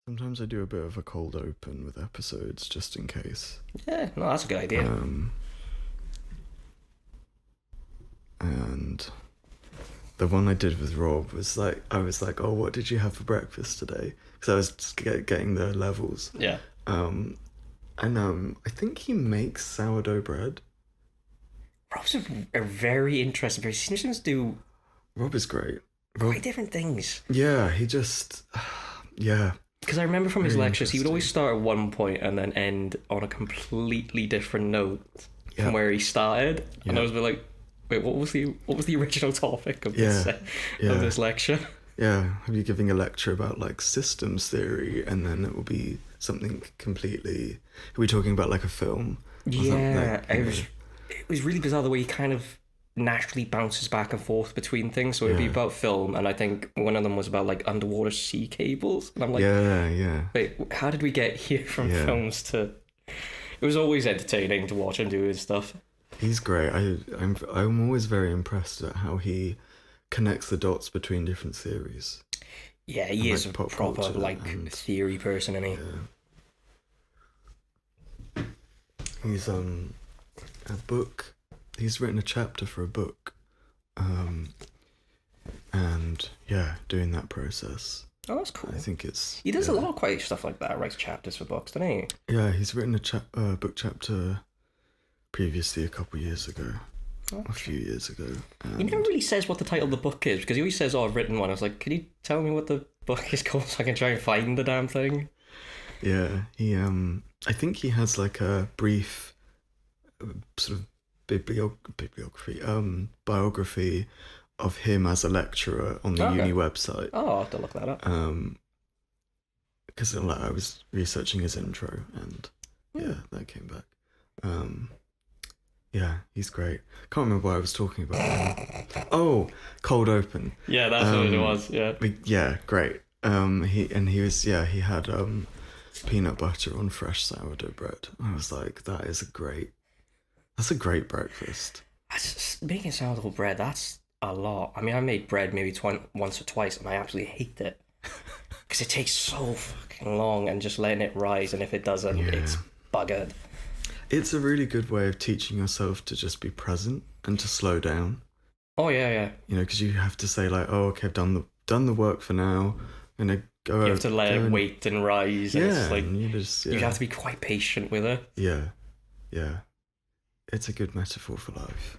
Sometimes I do a bit of a cold open with episodes just in case. Yeah, no, that's a good idea. And the one I did with Rob was like, I was like, oh, what did you have for breakfast today? Because I was just getting the levels. Yeah. I think he makes sourdough bread. Rob's a very interesting person. He seems to do Rob is great. quite different things. Yeah, he just, yeah. Because I remember from his Very lectures, he would always interesting. start at one point and then end on a completely different note Yeah. from where he started. And Yeah. I was like, wait, what was the original topic of this Yeah. of this lecture? Yeah, he'll be giving a lecture about like systems theory, and then it will be something completely. He'll be talking about like a film. Or Yeah, something, it was really bizarre the way he kind of naturally bounces back and forth between things. So it'd be Yeah. about film, and I think one of them was about like underwater sea cables. And I'm like, yeah. wait, how did we get here from Yeah. films to? It was always entertaining to watch him do his stuff. He's great. I'm always very impressed at how he connects the dots between different theories. Yeah, he And, is like, a pop proper culture like and- theory person, isn't he? Yeah. He's a book. He's written a chapter for a book, and yeah, doing that process. Oh, that's cool. I think it's. He does yeah. a lot of quite stuff like that. Writes chapters for books, doesn't he? Yeah, he's written a book chapter previously a couple years ago, a few years ago. He never really says what the title of the book is because he always says, "Oh, I've written one." I was like, "Can you tell me what the book is called so I can try and find the damn thing?" Yeah, he I think he has like a brief sort of bibliography, biography of him as a lecturer on the Okay. uni website. Oh, I'll have to look that up. Because like, I was researching his intro, and yeah, that came back. Yeah, he's great. Can't remember what I was talking about now. Oh, cold open. Yeah, that's what it was. Yeah. Yeah, great. He had peanut butter on fresh sourdough bread. I was like, that's a great breakfast. Making sourdough bread, that's a lot. I mean, I made bread maybe once or twice, and I absolutely hate it because it takes so fucking long, and just letting it rise. And if it doesn't, it's buggered. It's a really good way of teaching yourself to just be present and to slow down. Oh yeah. You know, because you have to say like, oh, okay, I've done the work for now. I'm gonna go. You have to let it wait and rise. And Yeah, it's like and you have to be quite patient with it. Yeah. It's a good metaphor for life.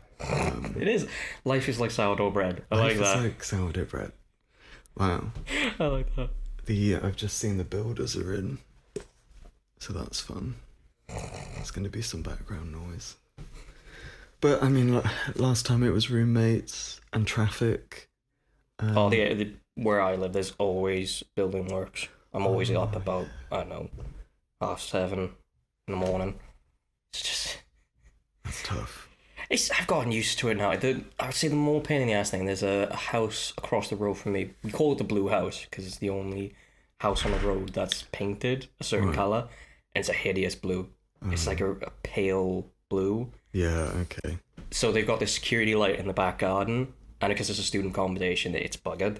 It is. Life is like sourdough bread. I Life like that. is like sourdough bread. Wow. I like that. I've just seen the builders are in, so that's fun. There's going to be some background noise. But I mean, last time it was roommates and traffic. Where I live, there's always building works. I'm always up about, I don't know, 7:30 in the morning. It's just... That's tough. I've gotten used to it now. I would say the more pain in the ass thing, there's a house across the road from me. We call it the Blue House because it's the only house on the road that's painted a certain colour, and it's a hideous blue. It's like a pale blue. Yeah, okay. So they've got this security light in the back garden, and because it's a student accommodation, it's buggered.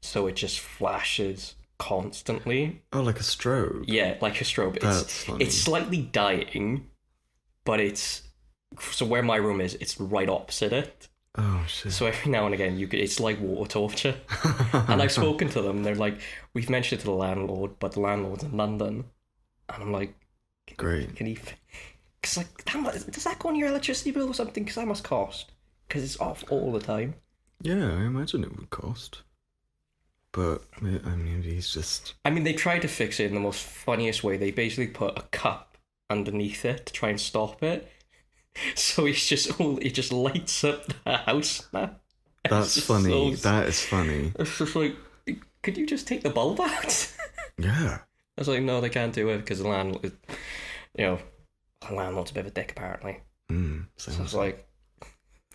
So it just flashes constantly. Oh, like a strobe. Yeah, like a strobe. That's funny. It's slightly dying, but it's... So where my room is, it's right opposite it. Oh, shit. So every now and again, it's like water torture. And I've spoken to them, and they're like, we've mentioned it to the landlord, but the landlord's in London. And I'm like... Great. Can he... Because like, does that go on your electricity bill or something? Because that must cost. Because it's off all the time. Yeah, I imagine it would cost. But, I mean, he's just... I mean, they tried to fix it in the most funniest way. They basically put a cup underneath it to try and stop it. So it just lights up the house now. That's funny. That is funny. It's just like, could you just take the bulb out? Yeah. I was like, no, they can't do it because the landlord, the landlord's a bit of a dick apparently. So it's like,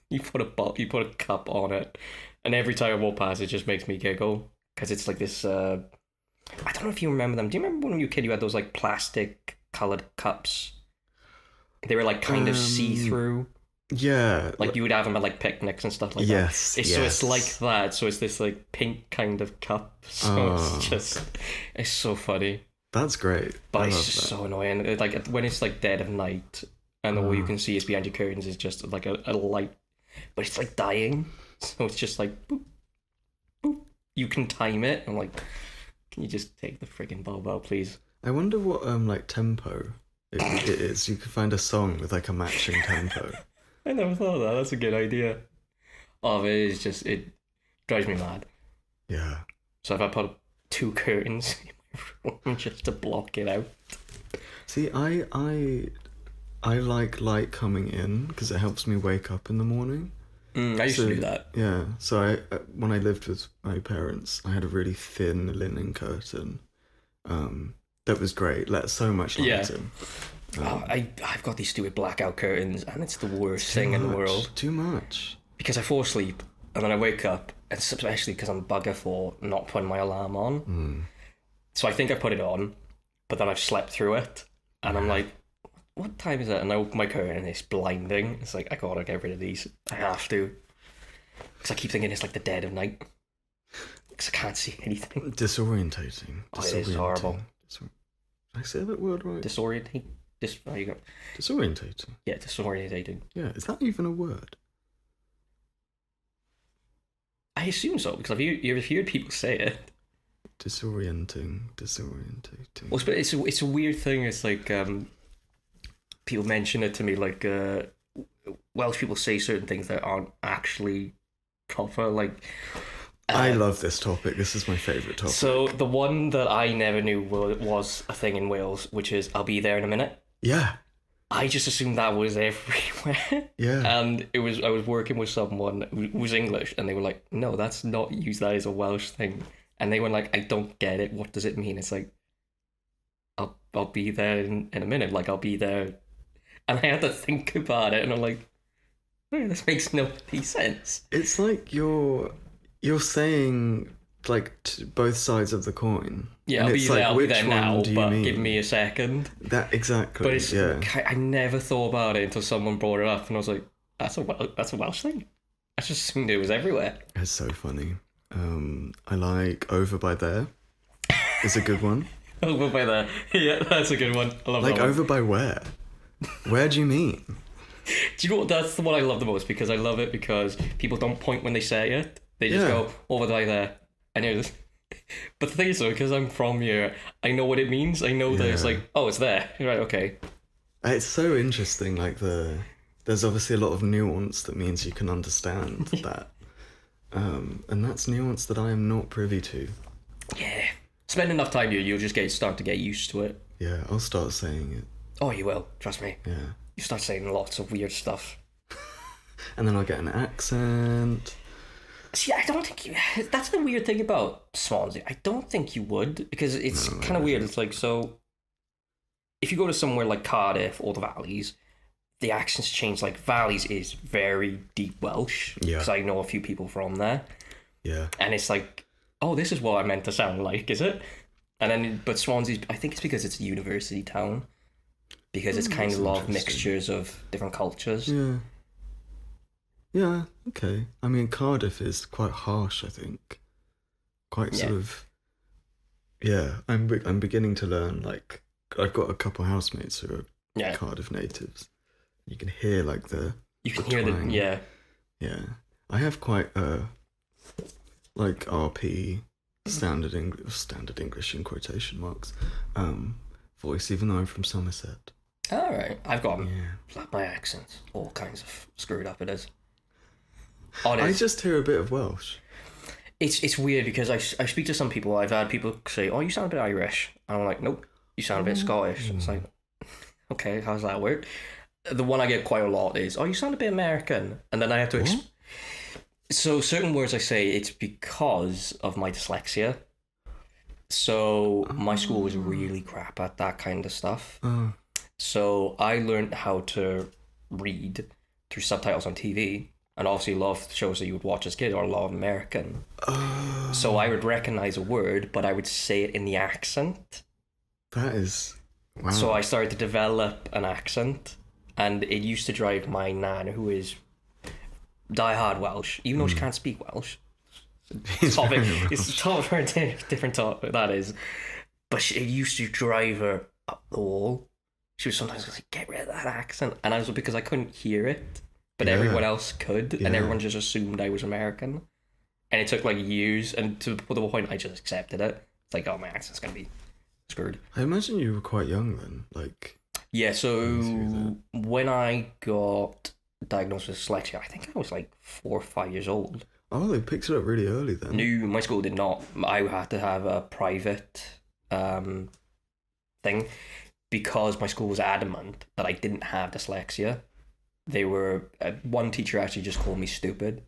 you put a cup on it, and every time I walk past, it just makes me giggle because it's like this. I don't know if you remember them. Do you remember when you were a kid, you had those like plastic colored cups? They were like kind of see through. Yeah. Like you would have them at like picnics and stuff like that. So it's like that. So it's this like pink kind of cup. So it's so funny. That's great. But it's just so annoying. Like when it's like dead of night and all you can see is behind your curtains is just like a light, but it's like dying. So it's just like boop, boop. You can time it. I'm like, can you just take the friggin' bulb out, please? I wonder what like tempo it is. You could find a song with like a matching tempo. I never thought of that. That's a good idea. Oh, it drives me mad. Yeah. So if I put 2 curtains in my room just to block it out. See, I like light coming in because it helps me wake up in the morning. I used to do that. Yeah. So when I lived with my parents, I had a really thin linen curtain. That was great. Let so much light in. I've got these stupid blackout curtains, and it's the worst thing in the world. Too much. Because I fall asleep, and then I wake up, and especially because I'm bugger for not putting my alarm on. So I think I put it on, but then I've slept through it, and I'm like, what time is it? And I open my curtain, and it's blinding. It's like, I gotta get rid of these. I have to. Because I keep thinking it's like the dead of night. Because I can't see anything. Disorientating. Oh, it is horrible. Did I say that word right? Disorientating. There you go. Disorientating. Yeah, disorientating. Yeah, is that even a word? I assume so, because you've heard people say it. Disorientating. Well, it's a weird thing. It's like people mention it to me, like Welsh people say certain things that aren't actually proper. Like I love this topic. This is my favourite topic. So the one that I never knew was a thing in Wales, which is "I'll be there in a minute." Yeah. I just assumed that was everywhere. Yeah. And I was working with someone who was English, and they were like, "No, that's not used. That is a Welsh thing." And they were like, "I don't get it. What does it mean?" It's like, I'll be there in a minute. Like I'll be there, and I had to think about it, and I'm like, "Oh, this makes no sense." It's like you're saying like both sides of the coin. Yeah, and I'll be there now, but mean? give me a second. That exactly. But it's, I never thought about it until someone brought it up, and I was like, that's a Welsh thing. I just assumed it was everywhere. It's so funny. I like over by there. Is a good one. Over by there. Yeah, that's a good one. I love like that one. over by where? Where do you mean? Do you know what? That's the one I love the most, because I love it because people don't point when they say it. They just go over by there. I know this. But the thing is, though, because I'm from here, I know what it means. I know that it's like, oh, it's there. Right, okay. It's so interesting. Like there's obviously a lot of nuance that means you can understand that. And that's nuance that I am not privy to. Yeah. Spend enough time here, you'll just start to get used to it. Yeah, I'll start saying it. Oh, you will. Trust me. Yeah. You start saying lots of weird stuff. And then I'll get an accent. See, I don't think you... That's the weird thing about Swansea. I don't think you would, because it's kind of weird. It's like, so... If you go to somewhere like Cardiff or the Valleys, the accents change. Like, Valleys is very deep Welsh. Yeah. Because I know a few people from there. Yeah. And it's like, oh, this is what I meant to sound like, is it? And then, but Swansea, I think it's because it's a university town. Because it's kind of a lot of mixtures of different cultures. Yeah. Yeah, okay. I mean, Cardiff is quite harsh, I think. Quite sort of... Yeah, I'm beginning to learn, like... I've got a couple housemates who are Cardiff natives. You can hear, like, You can hear the... Yeah. Yeah. I have quite a... Like, RP, standard English in quotation marks, voice, even though I'm from Somerset. Alright. I've got my accents. All kinds of screwed up it is. I just hear a bit of Welsh. It's weird because I speak to some people. I've had people say, "Oh, you sound a bit Irish," and I'm like, "Nope, you sound a bit Scottish." It's like, okay, how's that work? The one I get quite a lot is, "Oh, you sound a bit American," and then I have to. So certain words I say, it's because of my dyslexia. So my school was really crap at that kind of stuff. So I learned how to read through subtitles on TV. And obviously a lot of shows that you would watch as a kid are a lot of American. So I would recognise a word, but I would say it in the accent. That is... Wow. So I started to develop an accent. and it used to drive my nan, who is diehard Welsh, even though she can't speak Welsh. It's the top of a different topic, that is. But it used to drive her up the wall. She was sometimes like, get rid of that accent. And I was because I couldn't hear it, but everyone else could, and everyone just assumed I was American. And it took like years, and to the point I just accepted it. It's like, oh, my accent's going to be screwed. I imagine you were quite young then, like... Yeah, so when I got diagnosed with dyslexia, I think I was like 4 or 5 years old. Oh, they picked it up really early then. No, my school did not. I had to have a private thing because my school was adamant that I didn't have dyslexia. They were... one teacher actually just called me stupid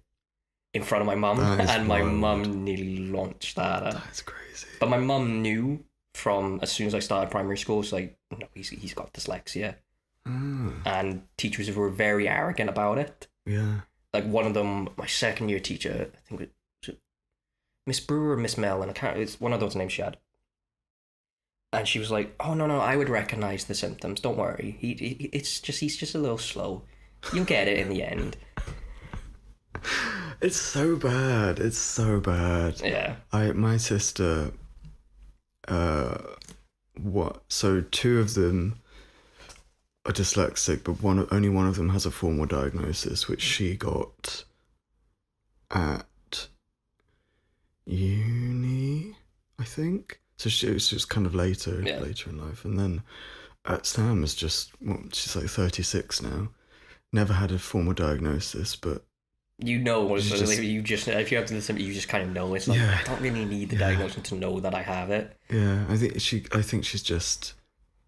in front of my mum, and my mum nearly launched that. That's crazy. But my mum knew from as soon as I started primary school, it's like, no, he's got dyslexia. And teachers were very arrogant about it. Yeah. Like one of them, my second year teacher, I think was it Miss Brewer or Miss Mellon, it's one of those names she had. And she was like, oh, no, I would recognise the symptoms, don't worry. He's just a little slow. You'll get it in the end. It's so bad. Yeah. My sister, so two of them are dyslexic, but only one of them has a formal diagnosis, which she got at uni, I think. So it was just kind of later in life. And then Sam is just, she's like 36 now. Never had a formal diagnosis, but if you have to listen, you just kind of know. It's like, I don't really need the diagnosis to know that I have it. Yeah, I think she's just...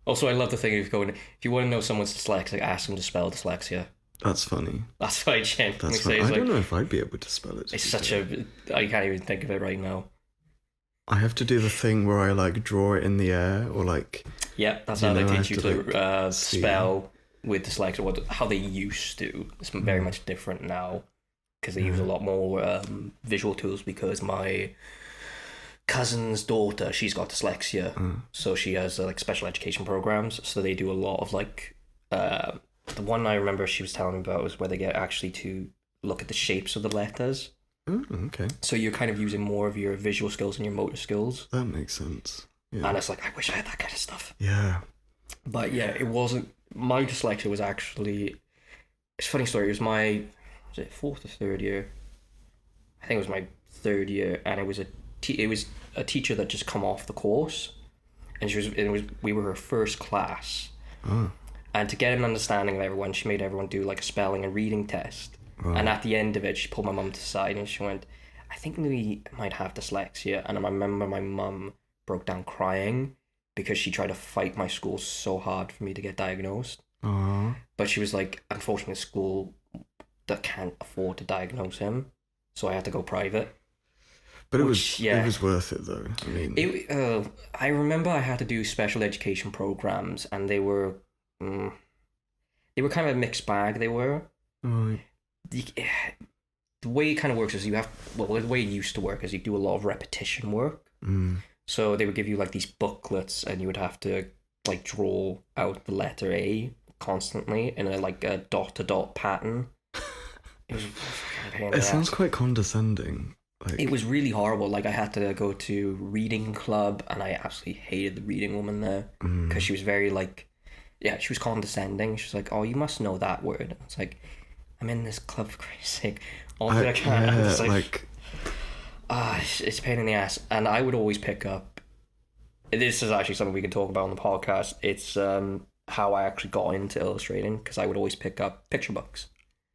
Also, I love the thing of going, if you want to know someone's dyslexic, ask them to spell dyslexia. That's funny. That's what I genuinely say. I don't know if I'd be able to spell it. It's I can't even think of it right now. I have to do the thing where I like draw it in the air, or like... Yeah, that's how they teach you to spell with dyslexia, how they used to. It's very much different now, because they use a lot more visual tools, because my cousin's daughter, she's got dyslexia, so she has like special education programs, so they do a lot of like the one I remember she was telling me about was where they get actually to look at the shapes of the letters. Okay. So you're kind of using more of your visual skills and your motor skills. That makes sense. Yeah. And it's like, I wish I had that kind of stuff. Yeah. But yeah, it wasn't... My dyslexia was actually... It's a funny story. It was it fourth or third year? I think it was my third year, and it was a teacher that just come off the course, and we were her first class. Oh. And to get an understanding of everyone, she made everyone do like a spelling and reading test. Right. And at the end of it, she pulled my mum to the side and she went, I think Louis might have dyslexia. And I remember my mum broke down crying because she tried to fight my school so hard for me to get diagnosed. Aww. But she was like, unfortunately, school that can't afford to diagnose him, so I had to go private. But it was worth it though. I mean, I remember I had to do special education programs, and they were kind of a mixed bag. They were. Right. The way it kind of works is the way it used to work is you do a lot of repetition work. So they would give you like these booklets, and you would have to like draw out the letter A constantly in a dot-to-dot pattern. It was fucking pain in the ass. Sounds quite condescending. It was really horrible. Like I had to go to reading club, and I absolutely hated the reading woman there because she was very she was condescending. She was like, "Oh, you must know that word." And it's like, I'm in this club for Christ's sake. I can't. I'm just it's a pain in the ass. And I would always pick up. This is actually something we can talk about on the podcast. It's how I actually got into illustrating, because I would always pick up picture books.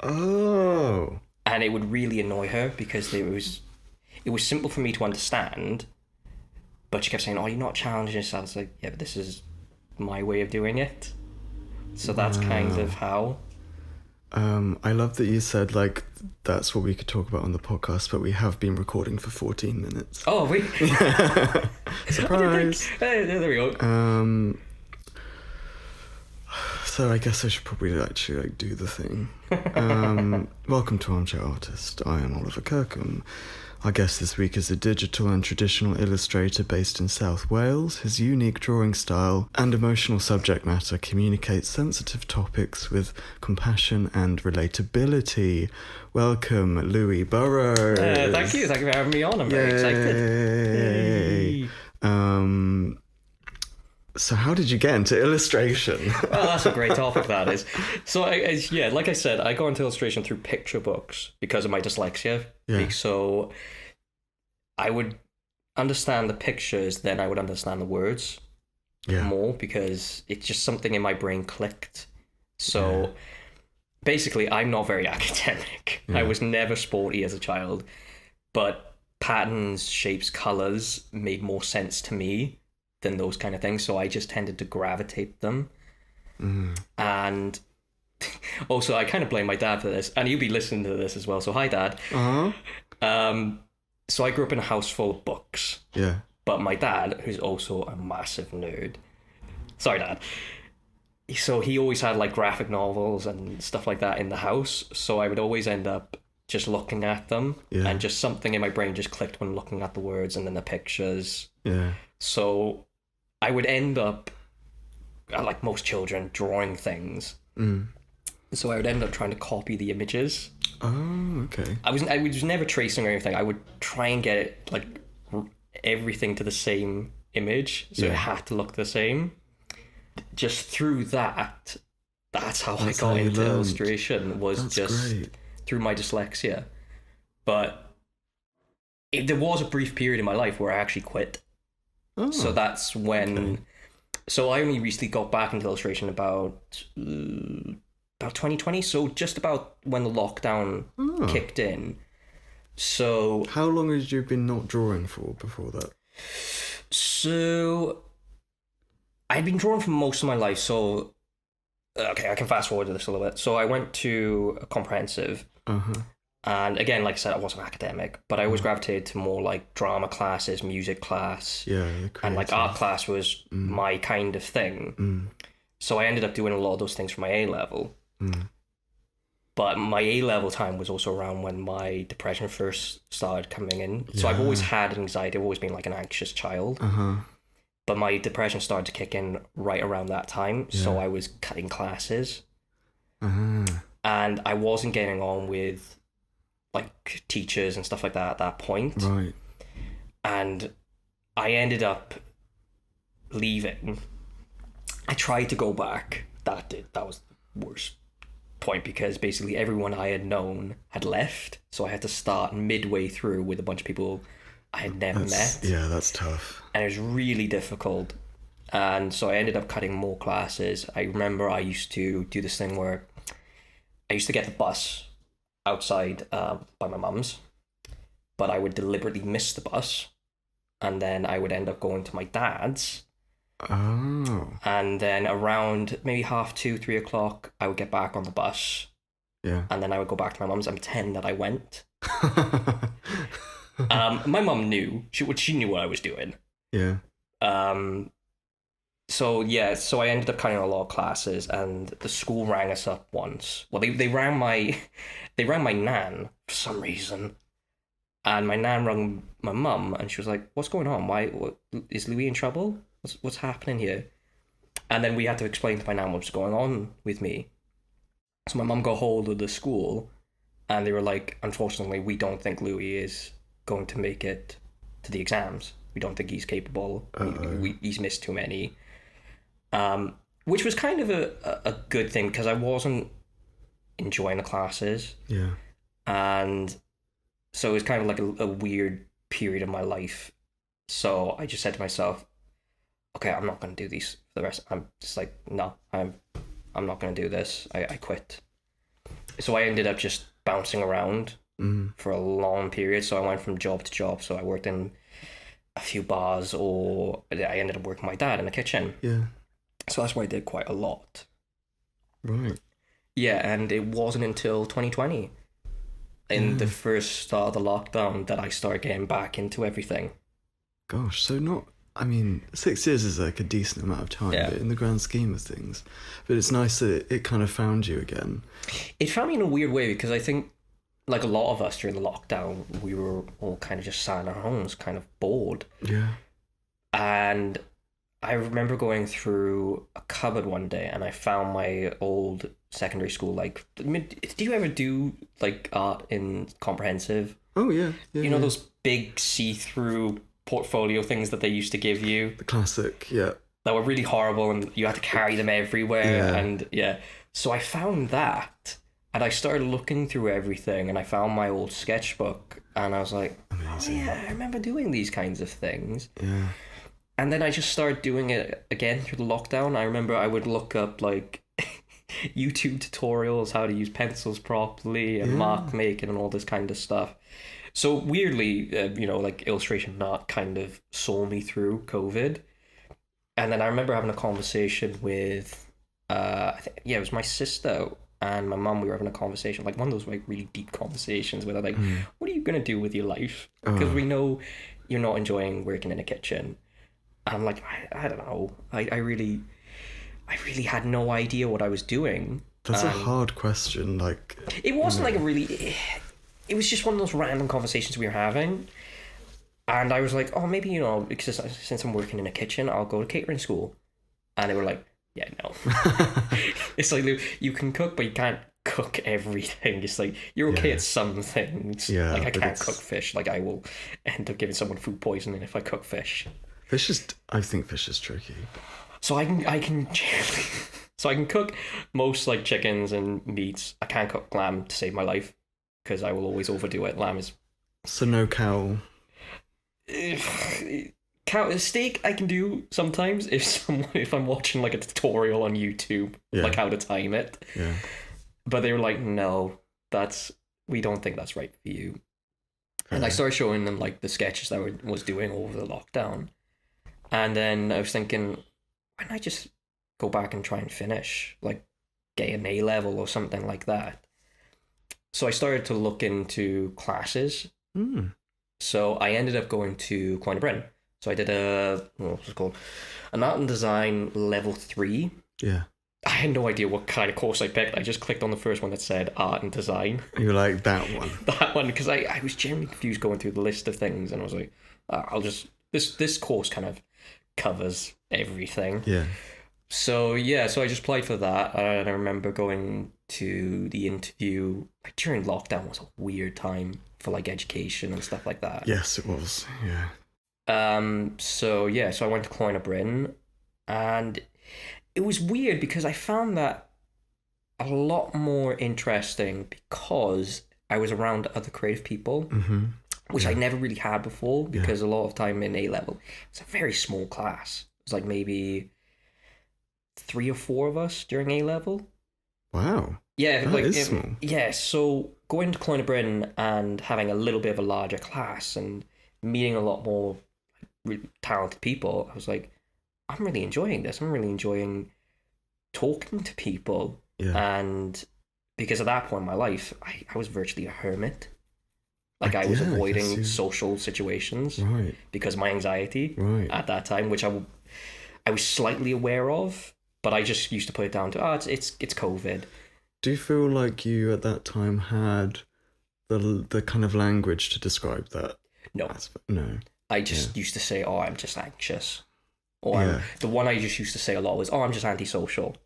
Oh. And it would really annoy her because it was simple for me to understand, but she kept saying, "Oh, you're not challenging yourself." It's like, yeah, but this is my way of doing it. So that's kind of how. I love that you said like that's what we could talk about on the podcast, but we have been recording for 14 minutes. Oh, we surprise! Hey, there we go. So I guess I should probably actually do the thing. Welcome to Armchair Artist. I am Oliver Kirkham. Our guest this week is a digital and traditional illustrator based in South Wales. His unique drawing style and emotional subject matter communicates sensitive topics with compassion and relatability. Welcome, Louis Burrows. Thank you for having me on. I'm very excited. Yay. So how did you get into illustration? Well, that's a great topic, that is. So, like I said, I got into illustration through picture books because of my dyslexia. Yeah. So I would understand the pictures, then I would understand the words more because it's just something in my brain clicked. So basically, I'm not very academic. I was never sporty as a child, but patterns, shapes, colours made more sense to me than those kind of things, so I just tended to gravitate them. And also I kind of blame my dad for this, and you'll be listening to this as well, so hi, Dad. So I grew up in a house full of books, but my dad, who's also a massive nerd, sorry, Dad, so he always had like graphic novels and stuff like that in the house, so I would always end up just looking at them, and just something in my brain just clicked when looking at the words and then the pictures. So I would end up, like most children, drawing things. So I would end up trying to copy the images. Oh, okay. I was never tracing or anything. I would try and get it, like, everything to the same image, so it had to look the same. Just through that's how I got into illustration, was great. Through my dyslexia. But there was a brief period in my life where I actually quit. So that's when... So I only recently got back into illustration about 2020, so just about when the lockdown kicked in. So... How long had you been not drawing for before that? So... I'd been drawing for most of my life, so... Okay, I can fast forward to this a little bit. So I went to a comprehensive... And again, like I said, I wasn't academic, but I always gravitated to more like drama classes, music class, and like art class was my kind of thing. So I ended up doing a lot of those things for my A-level. But my A-level time was also around when my depression first started coming in. So I've always had anxiety. I've always been like an anxious child. But my depression started to kick in right around that time. So I was cutting classes. And I wasn't getting on with like teachers and stuff like that at that point. Right. And I ended up leaving. I tried to go back. That was the worst point because basically everyone I had known had left. So I had to start midway through with a bunch of people I had never met. Yeah, that's tough. And it was really difficult. And so I ended up cutting more classes. I remember I used to do this thing where I used to get the bus outside by my mum's, but I would deliberately miss the bus, and then I would end up going to my dad's. And then around maybe 2:30, 3 o'clock, I would get back on the bus. And then I would go back to my mum's and pretend that I went. My mum knew. She knew what I was doing. So I ended up cutting a lot of classes, and the school rang us up once. Well, they rang my nan for some reason, and my nan rang my mum, and she was like, "What's going on? What is Louis in trouble? What's happening here?" And then we had to explain to my nan what's going on with me. So my mum got hold of the school, and they were like, "Unfortunately, we don't think Louis is going to make it to the exams. We don't think he's capable. He's missed too many." Which was kind of a good thing because I wasn't enjoying the classes. And so it was kind of like a weird period of my life. So I just said to myself, okay, I'm not going to do these for the rest. I'm just like, no, I'm not going to do this. I quit. So I ended up just bouncing around for a long period. So I went from job to job. So I worked in a few bars, or I ended up working with my dad in the kitchen. So that's what I did quite a lot. Right. Yeah, and it wasn't until 2020, in the first start of the lockdown, that I started getting back into everything. Gosh, so not I mean, 6 years is like a decent amount of time, Yeah. but in the grand scheme of things. But it's nice that it kind of found you again. It found me in a weird way because I think, like a lot of us during the lockdown, we were all kind of just sat in our homes, kind of bored. Yeah. And I remember going through a cupboard one day and I found my old secondary school. Like, I mean, did you ever do like art in comprehensive? Oh, yeah. You know those big see-through portfolio things that they used to give you? The classic, yeah. That were really horrible and you had to carry them everywhere. Yeah. And yeah. So I found that and I started looking through everything and I found my old sketchbook and I was like, Amazing. oh yeah, I remember doing these kinds of things. Yeah. And then I just started doing it again through the lockdown. I remember I would look up like YouTube tutorials, how to use pencils properly and mark making and all this kind of stuff. So weirdly, like illustration and art kind of saw me through COVID. And then I remember having a conversation with, it was my sister and my mum. We were having a conversation, like one of those like really deep conversations where they're like, what are you going to do with your life? Because we know you're not enjoying working in a kitchen. And I'm like, I don't know. I really had no idea what I was doing. That's a hard question. Like, it wasn't like a really... It was just one of those random conversations we were having. And I was like, oh, maybe, because since I'm working in a kitchen, I'll go to catering school. And they were like, yeah, no. It's like, you can cook, but you can't cook everything. It's like, you're okay at some things. Yeah, like, I can't cook fish. Like, I will end up giving someone food poisoning if I cook fish. I think fish is tricky. So I can cook most like chickens and meats. I can't cook lamb to save my life because I will always overdo it. Lamb is... So no cow. Steak I can do sometimes if I'm watching like a tutorial on YouTube, like how to time it. Yeah. But they were like, no, we don't think that's right for you. And I started showing them like the sketches that I was doing over the lockdown. And then I was thinking, why don't I just go back and try and finish, like get an A level or something like that? So I started to look into classes. So I ended up going to Coin Bryn. So I did what's it called? An art and design level 3. Yeah. I had no idea what kind of course I picked. I just clicked on the first one that said art and design. You were like, that one. That one, because I was genuinely confused going through the list of things, and I was like, this course kind of covers everything. Yeah. So I just applied for that, and I remember going to the interview. Like during lockdown was a weird time for like education and stuff like that. Yes, it was. Yeah. So I went to Coin Bryn, and it was weird because I found that a lot more interesting because I was around other creative people, which I never really had before because a lot of time in A-level, it's a very small class. It was like maybe 3 or 4 of us during A-level. Wow. Yeah. That is small. Yeah, so going to Coin Bryn and having a little bit of a larger class and meeting a lot more really talented people, I was like, I'm really enjoying this. I'm really enjoying talking to people. Yeah. And because at that point in my life, I was virtually a hermit. Like I was avoiding social situations because of my anxiety at that time, which I was slightly aware of, but I just used to put it down to, it's COVID. Do you feel like you at that time had the kind of language to describe that? No. No. I just used to say, I'm just anxious. Or the one I just used to say a lot was, I'm just antisocial.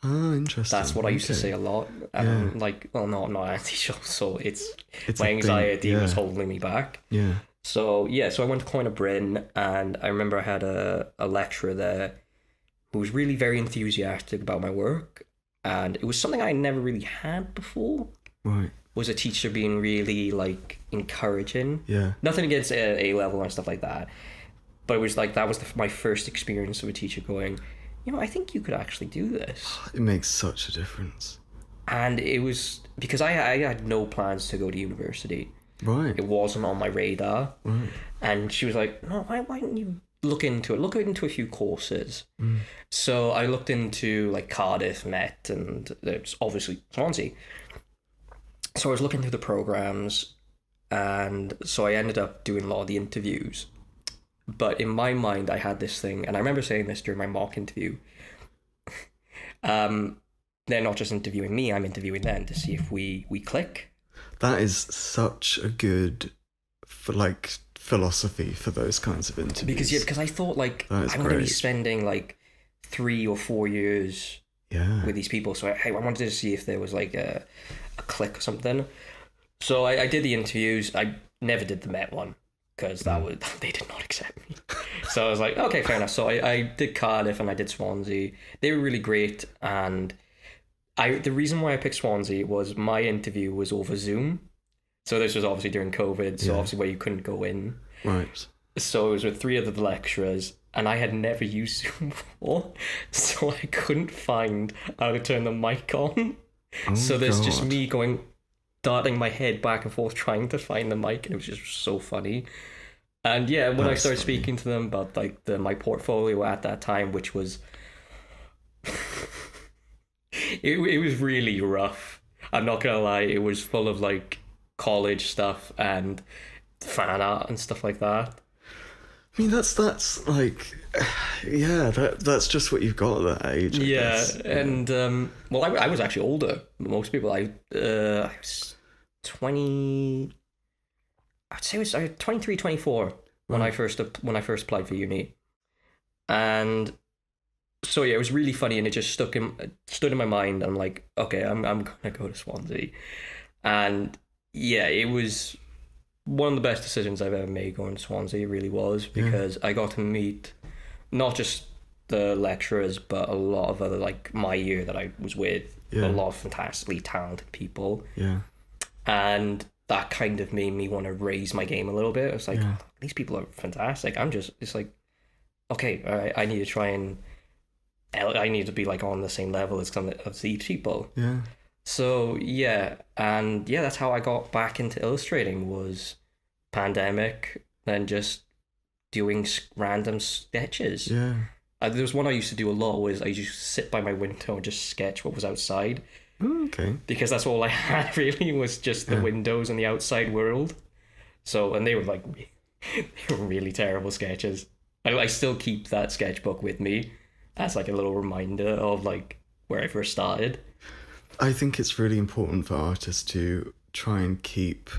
Oh, interesting. That's what I used to say a lot. Like, well, no, I'm not antisocial. It's my anxiety was holding me back. Yeah. So I went to Coin Bryn, and I remember I had a lecturer there who was really very enthusiastic about my work, and it was something I never really had before. Right. Was a teacher being really like encouraging. Yeah. Nothing against A-level and stuff like that, but it was like that was my first experience of a teacher going, I think you could actually do this. It makes such a difference. And it was because I had no plans to go to university. Right. It wasn't on my radar. Right. And she was like, no, why don't you look into it? Look into a few courses. So I looked into like Cardiff, Met, and there's obviously Swansea. So I was looking through the programs, and so I ended up doing a lot of the interviews. But in my mind, I had this thing, and I remember saying this during my mock interview. They're not just interviewing me, I'm interviewing them to see if we click. That is such a good philosophy for those kinds of interviews. Because I thought like I'm going to be spending like 3 or 4 years with these people, so I wanted to see if there was like a click or something. So I did the interviews. I never did the Met one because they did not accept me. So I was like, okay, fair enough. So I did Cardiff and I did Swansea. They were really great, and the reason why I picked Swansea was my interview was over Zoom. So this was obviously during COVID, so obviously where you couldn't go in. Right. So it was with 3 of the lecturers, and I had never used Zoom before, so I couldn't find how to turn the mic on. So there's just me darting my head back and forth trying to find the mic, and it was just so funny. And yeah, when I started speaking to them about like my portfolio at that time, which was it was really rough. I'm not gonna lie, it was full of like college stuff and fan art and stuff like that. I mean, that's like, yeah, that's just what you've got at that age, I guess. And well, I was actually older than most people. I was 20. I'd say it was 23, 24 when I first applied for uni, and so yeah, it was really funny, and it just stood in my mind. I'm like, okay, I'm gonna go to Swansea, and yeah, it was one of the best decisions I've ever made going to Swansea. It really was, because I got to meet not just the lecturers, but a lot of other, like my year that I was with, a lot of fantastically talented people. Yeah. And that kind of made me want to raise my game a little bit. It's like, these people are fantastic. It's like, okay, all right, I need to try and, I need to be like on the same level as some of these people. Yeah. So yeah, and yeah, that's how I got back into illustrating, was pandemic, then just doing random sketches. Yeah. There was one I used to do a lot, was I used to sit by my window and just sketch what was outside. Oh, okay. Because that's all I had really, was just the windows and the outside world. So, and they were like, they were really terrible sketches. I still keep that sketchbook with me as like a little reminder of like where I first started. I think it's really important for artists to try and keep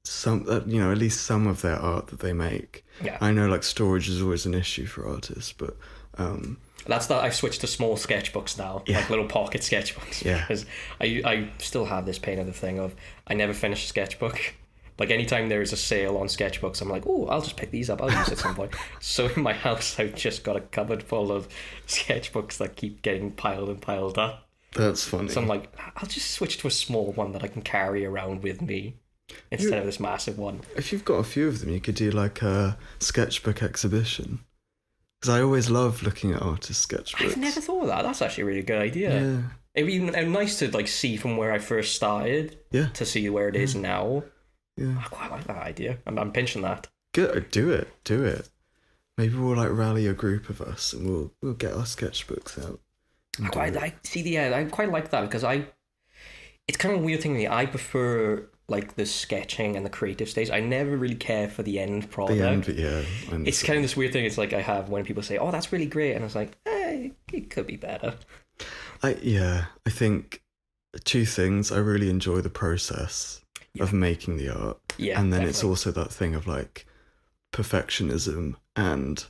some, at least some of their art that they make. Yeah. I know like storage is always an issue for artists, but I've switched to small sketchbooks now, like little pocket sketchbooks. Yeah. Because I still have this pain of the thing of I never finish a sketchbook. Like anytime there is a sale on sketchbooks, I'm like, oh, I'll just pick these up. I'll use it at some point. So in my house, I've just got a cupboard full of sketchbooks that keep getting piled and piled up. That's funny. So I'm like, I'll just switch to a small one that I can carry around with me instead of this massive one. If you've got a few of them, you could do like a sketchbook exhibition. Because I always love looking at artist sketchbooks. I've never thought of that. That's actually a really good idea. Yeah. It'd be nice to like see from where I first started to see where it is now. Yeah. I quite like that idea. I'm pinching that. Good. Do it. Maybe we'll like rally a group of us and we'll get our sketchbooks out. I quite like that, because it's kind of a weird thing to me. I prefer like the sketching and the creative stage. I never really care for the end product. It's kind of this weird thing. It's like I have when people say, "Oh, that's really great," and I was like, it could be better. I think 2 things. I really enjoy the process of making the art, and then it's also that thing of like perfectionism and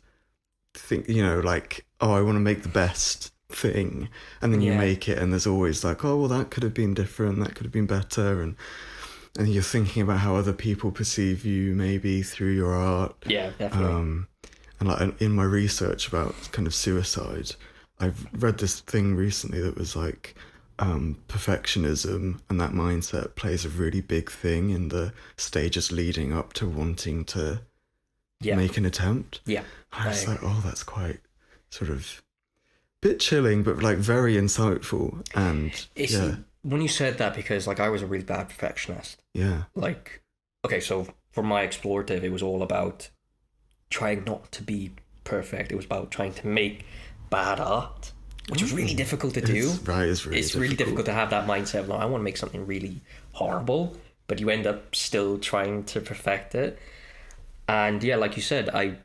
think, like, oh, I want to make the best thing, and then you make it, and there's always like, oh, well, that could have been different, that could have been better, and you're thinking about how other people perceive you maybe through your art. Yeah, definitely. And like in my research about kind of suicide, I've read this thing recently that was like perfectionism and that mindset plays a really big thing in the stages leading up to wanting to make an attempt. Yeah. I was like, oh, that's quite sort of bit chilling, but like very insightful. And when you said that, because like I was a really bad perfectionist. Yeah. Like, okay, so for my explorative, it was all about trying not to be perfect. It was about trying to make bad art, which was really difficult to do. It's really difficult to have that mindset of, like, I want to make something really horrible, but you end up still trying to perfect it. And yeah, like you said, I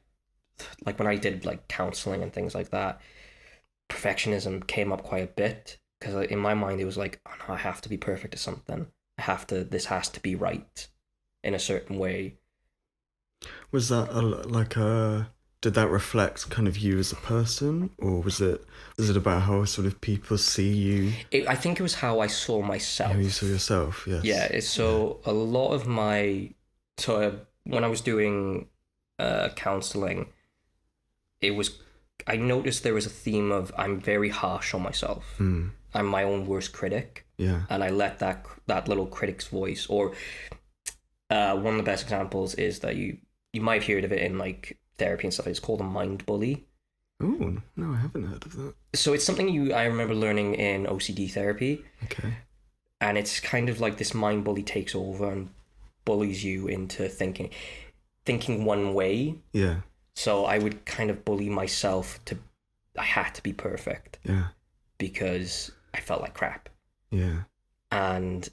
like when I did like counseling and things like that, perfectionism came up quite a bit because in my mind it was like, oh no, I have to be perfect at something. This has to be right in a certain way. Was that did that reflect kind of you as a person, or was it about how sort of people see you? I think it was how I saw myself. How you saw yourself, yes. Yeah, so a lot of when I was doing counseling, I noticed there was a theme of I'm very harsh on myself. Mm. I'm my own worst critic. Yeah. And I let that little critic's voice, or one of the best examples is that you might have heard of it in like therapy and stuff. It's called a mind bully. Oh, no, I haven't heard of that. So it's something I remember learning in OCD therapy. Okay. And it's kind of like this mind bully takes over and bullies you into thinking one way. Yeah. So I would kind of bully myself I had to be perfect. Yeah. Because I felt like crap. Yeah. And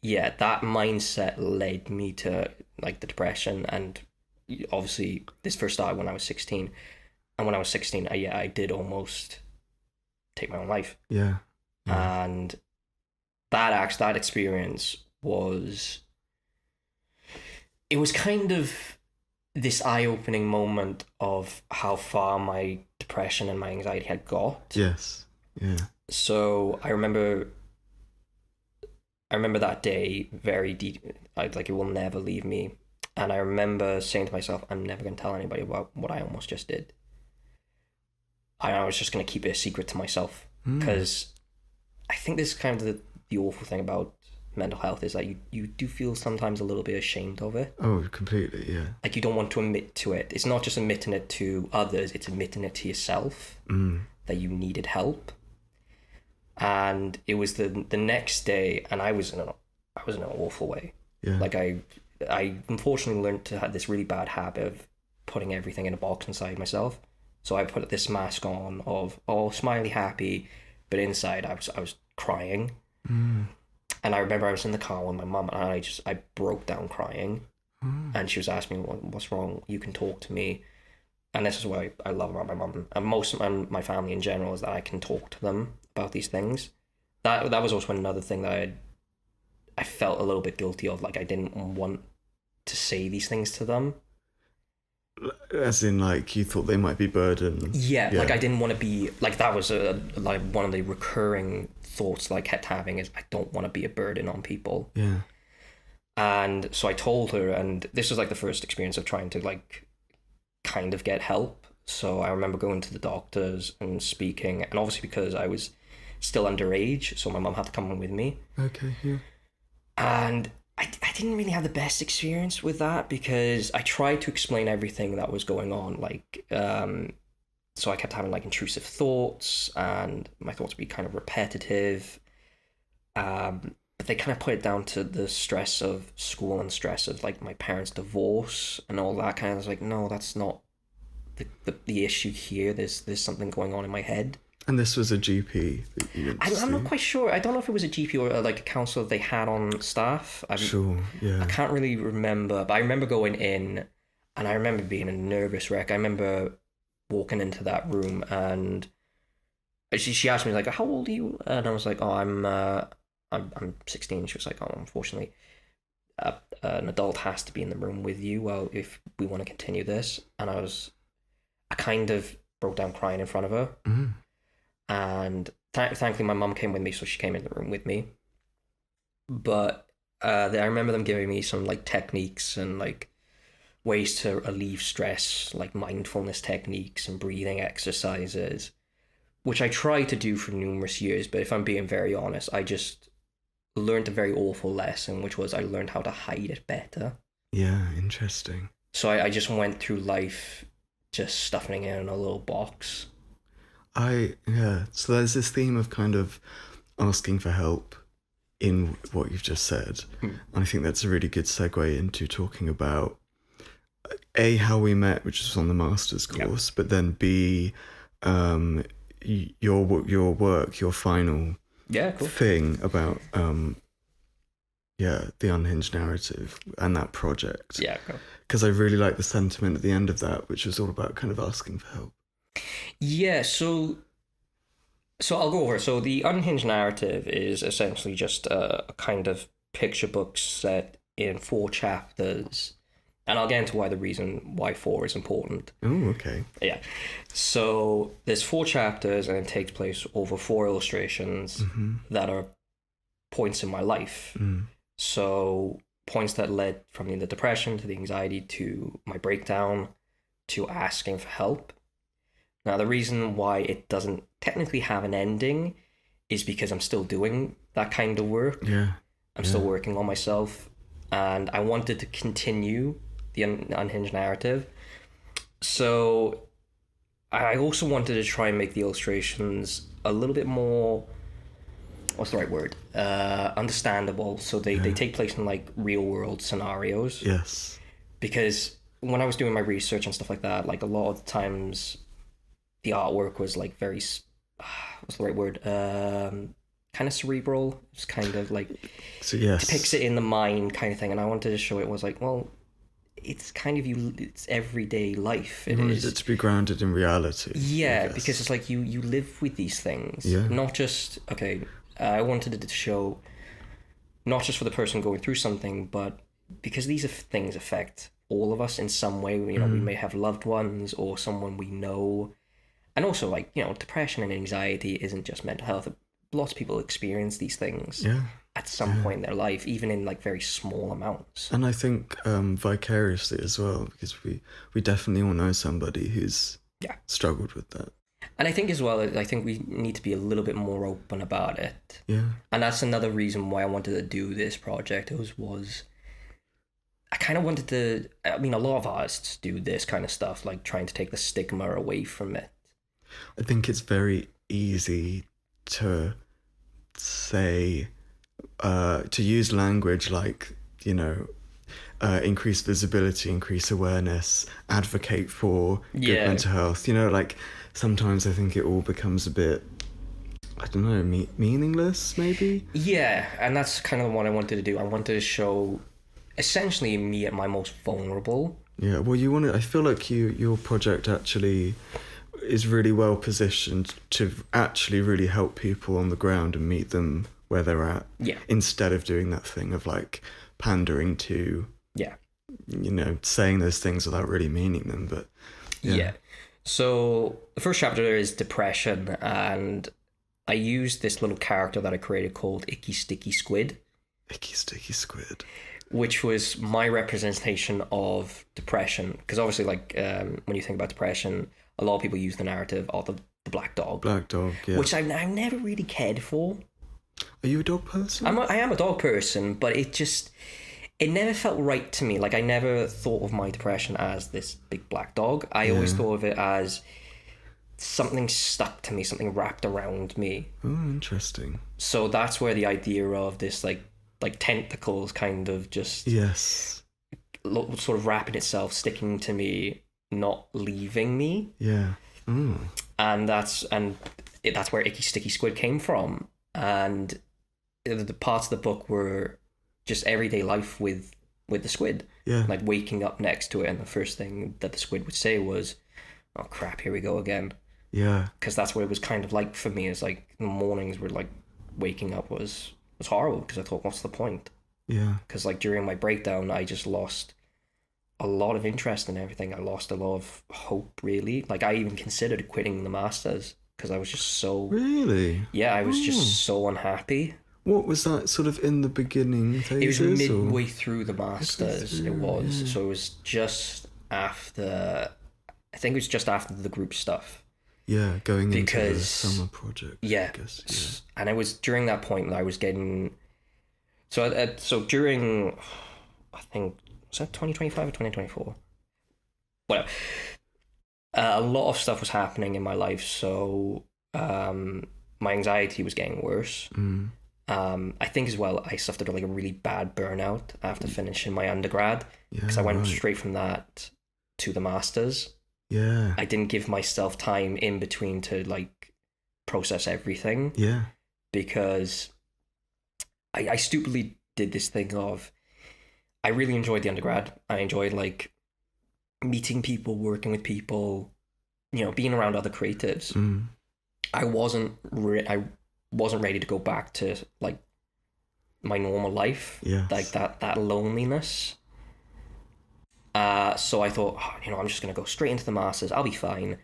yeah, that mindset led me to like the depression, and obviously this first started when I was 16. And when I was 16, I did almost take my own life. Yeah. And that experience was kind of this eye-opening moment of how far my depression and my anxiety had got. Yes. Yeah. So I remember that day very deep. It will never leave me. And I remember saying to myself, I'm never going to tell anybody about what I almost just did. I was just going to keep it a secret to myself, because I think this is kind of the awful thing about mental health is that you do feel sometimes a little bit ashamed of it. Oh, completely, yeah. Like you don't want to admit to it. It's not just admitting it to others, it's admitting it to yourself that you needed help. And it was the next day, and I was in an awful way. Yeah. Like I unfortunately learned to have this really bad habit of putting everything in a box inside myself. So I put this mask on of smiley happy, but inside I was crying. And I remember I was in the car with my mum, and I broke down crying. And she was asking me, what's wrong? You can talk to me. And this is what I love about my mum and most of my family in general, is that I can talk to them about these things. That was also another thing that I felt a little bit guilty of. Like I didn't want to say these things to them. As in, like, you thought they might be burdened. Yeah, like I didn't want to be like, that was like one of the recurring thoughts that I kept having is I don't want to be a burden on people. Yeah. And so I told her, and this was like the first experience of trying to like kind of get help. So I remember going to the doctors and speaking, and obviously because I was still underage, so my mum had to come with me. Okay, yeah. And I didn't really have the best experience with that, because I tried to explain everything that was going on, like so I kept having like intrusive thoughts, and my thoughts would be kind of repetitive, but they kind of put it down to the stress of school and stress of like my parents' divorce and all that kind of. I was like, no, that's not the issue here. There's something going on in my head. And this was a GP that you went to I'm not quite sure. I don't know if it was a GP or like a counsellor they had on staff. Sure, yeah. I can't really remember, but I remember going in, and I remember being a nervous wreck. I remember walking into that room, and she asked me like, "How old are you?" And I was like, "Oh, I'm 16." She was like, "Oh, unfortunately, an adult has to be in the room with you. Well, if we want to continue this." And I kind of broke down crying in front of her. Mm. And thankfully my mum came with me, so she came in the room with me. But I remember them giving me some like techniques and like ways to relieve stress, like mindfulness techniques and breathing exercises, which I tried to do for numerous years. But if I'm being very honest, I just learned a very awful lesson, which was I learned how to hide it better. Yeah, interesting. So I just went through life just stuffing it in a little box. So there's this theme of kind of asking for help in what you've just said. And I think that's a really good segue into talking about A, how we met, which is on the master's course, but then B, your work, your final cool. thing about Yeah, the unhinged narrative and that project. Yeah. Because I really like the sentiment at the end of that, which was all about kind of asking for help. Yeah, so I'll go over. So the unhinged narrative is essentially just a kind of picture book set in 4 chapters, and I'll get into why the reason why 4 is important. Oh, okay. Yeah. So there's 4 chapters, and it takes place over 4 illustrations that are points in my life. So points that led from the depression to the anxiety to my breakdown to asking for help. Now, the reason why it doesn't technically have an ending is because I'm still doing that kind of work. Yeah. I'm still working on myself, and I wanted to continue the unhinged narrative. So I also wanted to try and make the illustrations a little bit more, what's the right word? Understandable. So they take place in like real world scenarios. Yes. Because when I was doing my research and stuff like that, like a lot of times the artwork was like very, what's the right word? Kind of cerebral. It's kind of like, so yes, depicts it in the mind kind of thing. And I wanted to show it was like, well, it's kind of it's everyday life. It is. It to be grounded in reality. Yeah, because it's like you live with these things. Yeah. Not just, okay, I wanted it to show not just for the person going through something, but because these things affect all of us in some way. You know, we may have loved ones or someone we know. And also, like, you know, depression and anxiety isn't just mental health. Lots of people experience these things at some point in their life, even in like very small amounts. And I think vicariously as well, because we definitely all know somebody who's struggled with that. And I think as well, I think we need to be a little bit more open about it. Yeah. And that's another reason why I wanted to do this project. Was I kind of wanted to, I mean, a lot of artists do this kind of stuff, like trying to take the stigma away from it. I think it's very easy to say, to use language like, you know, increase visibility, increase awareness, advocate for good mental health. You know, like sometimes I think it all becomes a bit, I don't know, meaningless maybe? Yeah, and that's kind of what I wanted to do. I wanted to show essentially me at my most vulnerable. Yeah, well, I feel like your project actually is really well positioned to actually really help people on the ground and meet them where they're at. Yeah. Instead of doing that thing of like pandering to, you know, saying those things without really meaning them. But yeah. So the first chapter is depression, and I used this little character that I created called Icky Sticky Squid. Icky Sticky Squid. Which was my representation of depression. Because obviously, like, when you think about depression, a lot of people use the narrative of the black dog. Black dog, yeah. Which I've never really cared for. Are you a dog person? I am a dog person, but it never felt right to me. Like, I never thought of my depression as this big black dog. I always thought of it as something stuck to me, something wrapped around me. Oh, interesting. So that's where the idea of this, like tentacles kind of just... Yes. Sort of wrapping itself, sticking to me, not leaving me. Yeah. Mm. And that's where Icky Sticky Squid came from. And the parts of the book were just everyday life with the squid. Yeah. Like waking up next to it, and the first thing that the squid would say was, "Oh crap, here we go again." Yeah. Because that's what it was kind of like for me. Is like the mornings were like waking up was horrible, because I thought, what's the point? Yeah. Because like during my breakdown, I just lost a lot of interest in everything. I lost a lot of hope, really. Like I even considered quitting the masters because I was just so... Really? Yeah, I was just so unhappy. What was that sort of in the beginning phases? It was midway through the masters. It was. Yeah. So it was just after... I think it was just after the group stuff. Yeah, going into the summer project. Yeah. I guess, yeah. And it was during that point that I was getting... So during... I think... Was that 2025 or 2024? Well, a lot of stuff was happening in my life, so my anxiety was getting worse. Mm. I think as well, I suffered like a really bad burnout after finishing my undergrad, because I went straight from that to the masters. Yeah. I didn't give myself time in between to like process everything. Yeah. Because I stupidly did this thing of, I really enjoyed the undergrad. I enjoyed like meeting people, working with people, being around other creatives. I wasn't ready to go back to like my normal life, like that loneliness. So I thought, I'm just gonna go straight into the masters. I'll be fine.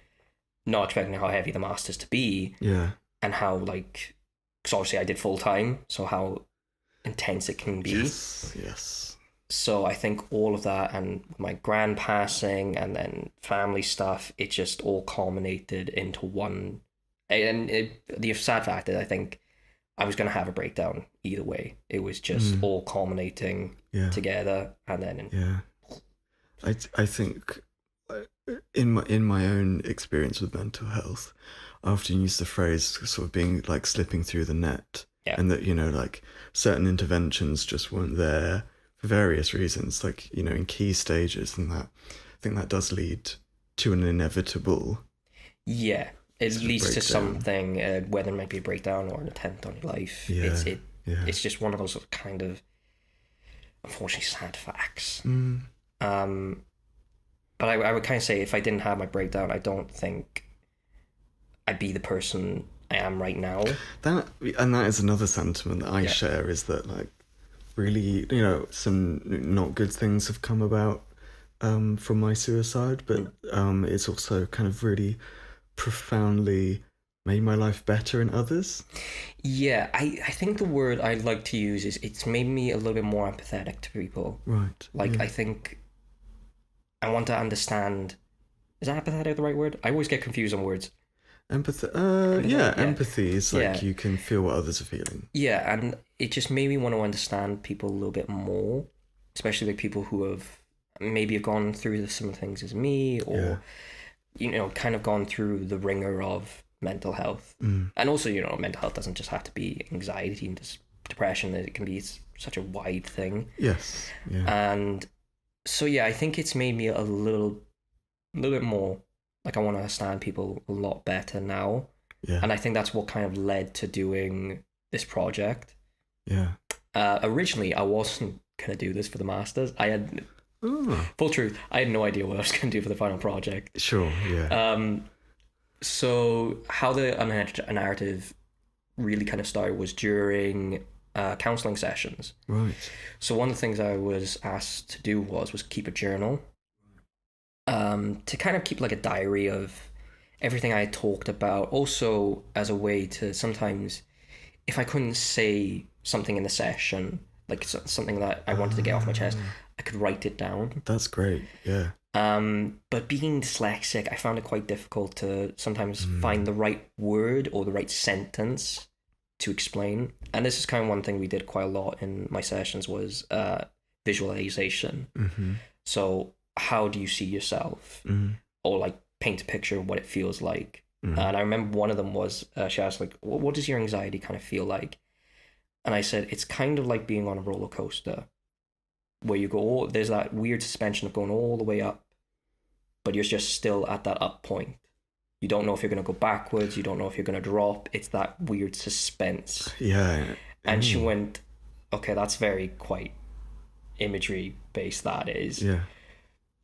Not expecting how heavy the masters to be, and how like, because obviously I did full time, so how intense it can be. Yes. So I think all of that, and my grand passing, and then family stuff, it just all culminated into one. And the sad fact is, I think I was going to have a breakdown either way. It was just all culminating together, and then I think in my own experience with mental health, I often use the phrase sort of being like slipping through the net, and that like certain interventions just weren't there for various reasons, like in key stages, and that I think that does lead to an inevitable. Yeah. It leads to something, whether it might be a breakdown or an attempt on your life. It's just one of those kind of, unfortunately, sad facts. But I would kind of say, if I didn't have my breakdown, I don't think I'd be the person I am right now. That is another sentiment that I share, is that like really, some not good things have come about from my suicide, but it's also kind of really profoundly made my life better in others. Yeah, I think the word I like to use is, it's made me a little bit more empathetic to people. Right. Like, I think I want to understand. Is that empathetic the right word? I always get confused on words. Empathy. Empathy is like you can feel what others are feeling. Yeah, and it just made me want to understand people a little bit more, especially like people who have gone through the similar things as me, or kind of gone through the ringer of mental health. And also, mental health doesn't just have to be anxiety and depression. It can be such a wide thing. Yes. Yeah. And so, I think it's made me a little bit more like, I want to understand people a lot better now. Yeah. And I think that's what kind of led to doing this project. Yeah. Originally, I wasn't going to do this for the masters. I had... Full truth, I had no idea what I was going to do for the final project. Sure, yeah. So how the narrative really kind of started was during counselling sessions. Right. So one of the things I was asked to do was keep a journal, to kind of keep like a diary of everything I had talked about. Also, as a way to sometimes, if I couldn't say something in the session, like something that I wanted to get off my chest, I could write it down. That's great, yeah. But being dyslexic, I found it quite difficult to sometimes find the right word or the right sentence to explain. And this is kind of one thing we did quite a lot in my sessions, was visualization. So how do you see yourself? Or like paint a picture of what it feels like. And I remember one of them was, she asked like, what does your anxiety kind of feel like? And I said, it's kind of like being on a roller coaster, where you go, there's that weird suspension of going all the way up, but you're just still at that up point. You don't know if you're going to go backwards. You don't know if you're going to drop. It's that weird suspense. Yeah. And she went, okay, that's very quite imagery based, that is. Yeah.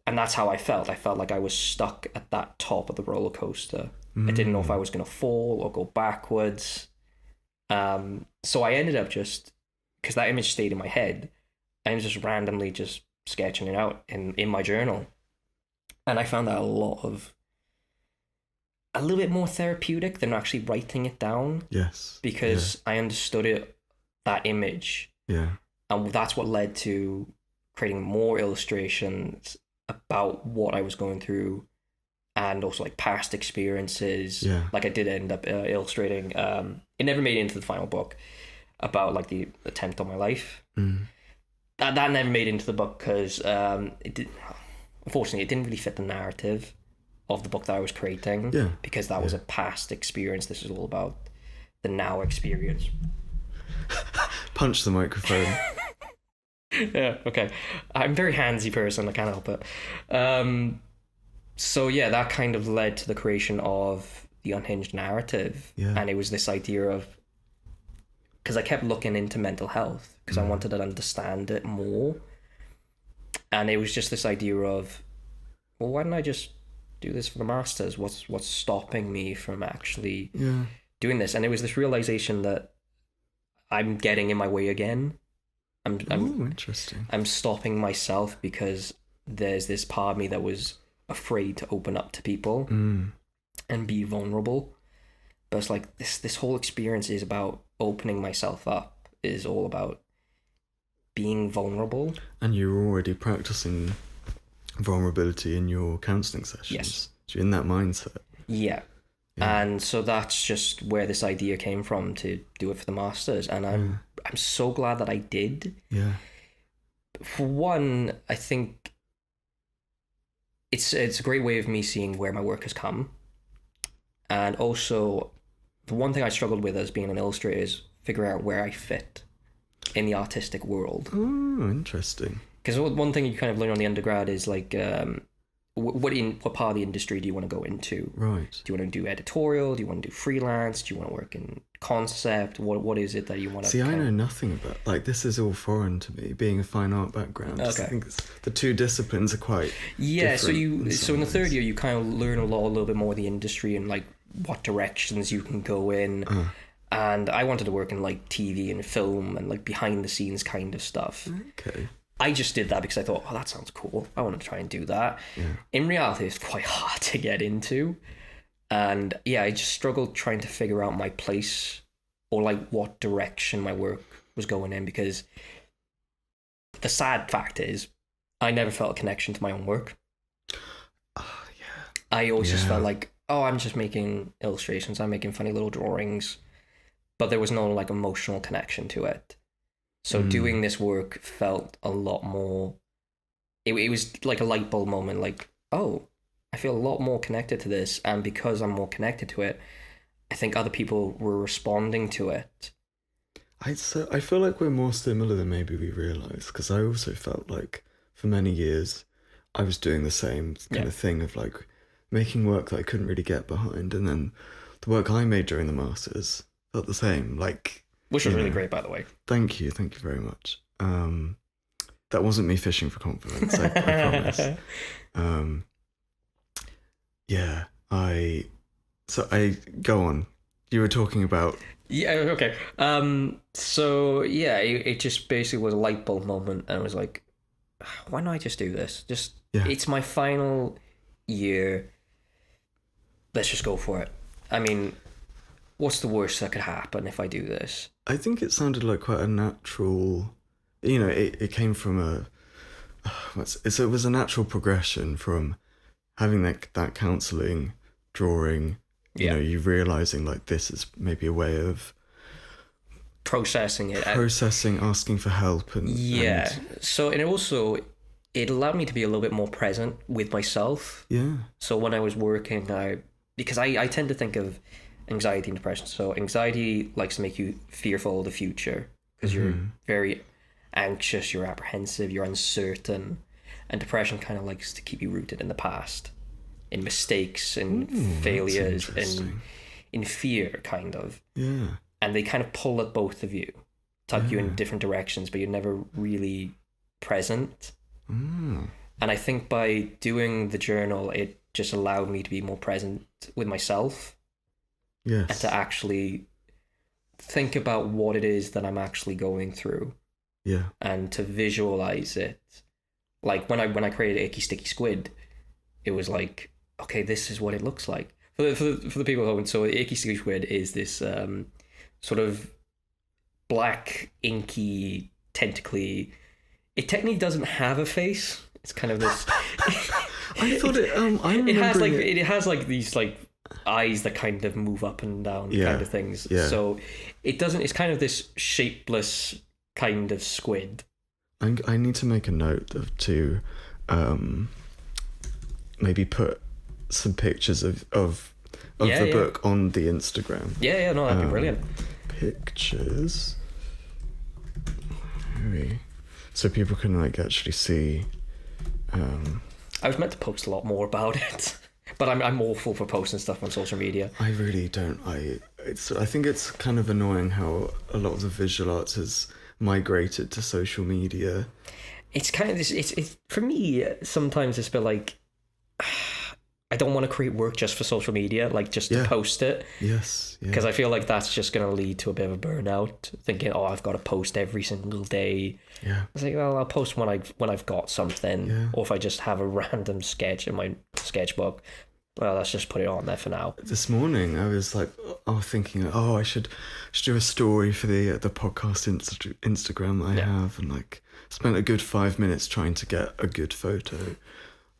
And that's how I felt. I felt like I was stuck at that top of the roller coaster. I didn't know if I was going to fall or go backwards. So I ended up just, because that image stayed in my head, I was just randomly just sketching it out in my journal. And I found that a little bit more therapeutic than actually writing it down. Yes. Because I understood that image. Yeah. And that's what led to creating more illustrations about what I was going through, and also like past experiences. Yeah. Like I did end up illustrating, it never made it into the final book, about like the attempt on my life. That never made it into the book because unfortunately it didn't really fit the narrative of the book that I was creating. Yeah. Because that was a past experience. This is all about the now experience. Punch the microphone. Yeah, okay. I'm a very handsy person, I can't help it. So yeah, that kind of led to the creation of the Unhinged narrative. Yeah. And it was this idea of because I kept looking into mental health because I wanted to understand it more. And it was just this idea of, well, why don't I just do this for the masters? What's stopping me from actually doing this? And it was this realization that I'm getting in my way again. I'm interesting. I'm stopping myself because there's this part of me that was afraid to open up to people and be vulnerable. But it's like this whole experience is about opening myself up, is all about being vulnerable. And you're already practicing vulnerability in your counselling sessions. Yes. So you're in that mindset. Yeah. And so that's just where this idea came from, to do it for the masters. And I'm so glad that I did. Yeah. For one, I think it's a great way of me seeing where my work has come. And also, the one thing I struggled with as being an illustrator is figuring out where I fit in the artistic world. Oh, interesting. Because one thing you kind of learn on the undergrad is like, what part of the industry do you want to go into? Right. Do you want to do editorial? Do you want to do freelance? Do you want to work in concept? What is it that you want to... See, I know nothing about... Like, this is all foreign to me, being a fine art background. Okay. I think the two disciplines are quite different. So in the third year, you kind of learn a little bit more of the industry and like what directions you can go in. And I wanted to work in like TV and film and like behind the scenes kind of stuff. Okay. I just did that because I thought, oh, that sounds cool. I want to try and do that. Yeah. In reality, it's quite hard to get into. And yeah, I just struggled trying to figure out my place or like what direction my work was going in, because the sad fact is I never felt a connection to my own work. I always just felt like, oh, I'm just making illustrations. I'm making funny little drawings. But there was no like emotional connection to it. So doing this work felt a lot more... It was like a light bulb moment, like, oh, I feel a lot more connected to this, and because I'm more connected to it, I think other people were responding to it. I feel like we're more similar than maybe we realise, because I also felt like for many years I was doing the same kind of thing of like making work that I couldn't really get behind, and then the work I made during the masters felt the same, like... Which was really great, by the way. Thank you very much. That wasn't me fishing for confidence, I promise. I go on. You were talking about... Yeah, okay. So yeah, it just basically was a light bulb moment, and I was like, why don't I just do this? It's my final year. Let's just go for it. I mean, what's the worst that could happen if I do this? I think it sounded like quite a natural, it came from it was a natural progression from having that counselling, drawing, you realising like this is maybe a way of processing it. Asking for help. So, and it allowed me to be a little bit more present with myself. Yeah. So when I was working, because I tend to think of anxiety and depression. So anxiety likes to make you fearful of the future because you're very anxious, you're apprehensive, you're uncertain. And depression kind of likes to keep you rooted in the past, in mistakes and failures and in fear, kind of. Yeah. And they kind of pull at both of you, tug you in different directions, but you're never really present. And I think by doing the journal, it just allowed me to be more present with myself. Yes. And to actually think about what it is that I'm actually going through. Yeah. And to visualize it. Like when I created Icky Sticky Squid, it was like, okay, this is what it looks like. For the people at home, so Icky Sticky Squid is this sort of black, inky, tentacly... It technically doesn't have a face. It's kind of this... I thought it... it has like these like eyes that kind of move up and down kind of things. Yeah. So it doesn't... It's kind of this shapeless kind of squid. I need to make a note to maybe put some pictures of the book on the Instagram. Yeah, no, that'd be brilliant. Pictures. So people can like actually see. I was meant to post a lot more about it, but I'm awful for posting stuff on social media. I really don't. I think it's kind of annoying how a lot of the visual arts has migrated to social media. It's kind of this. It's for me. Sometimes it's a bit like I don't want to create work just for social media, like just to post it. Yes. Because I feel like that's just going to lead to a bit of a burnout. Thinking, oh, I've got to post every single day. Yeah. It's like, well, I'll post when I've got something, or if I just have a random sketch in my sketchbook. Well, let's just put it on there for now. This morning, I was like, thinking, I should do a story for the podcast Instagram I have, and like spent a good 5 minutes trying to get a good photo.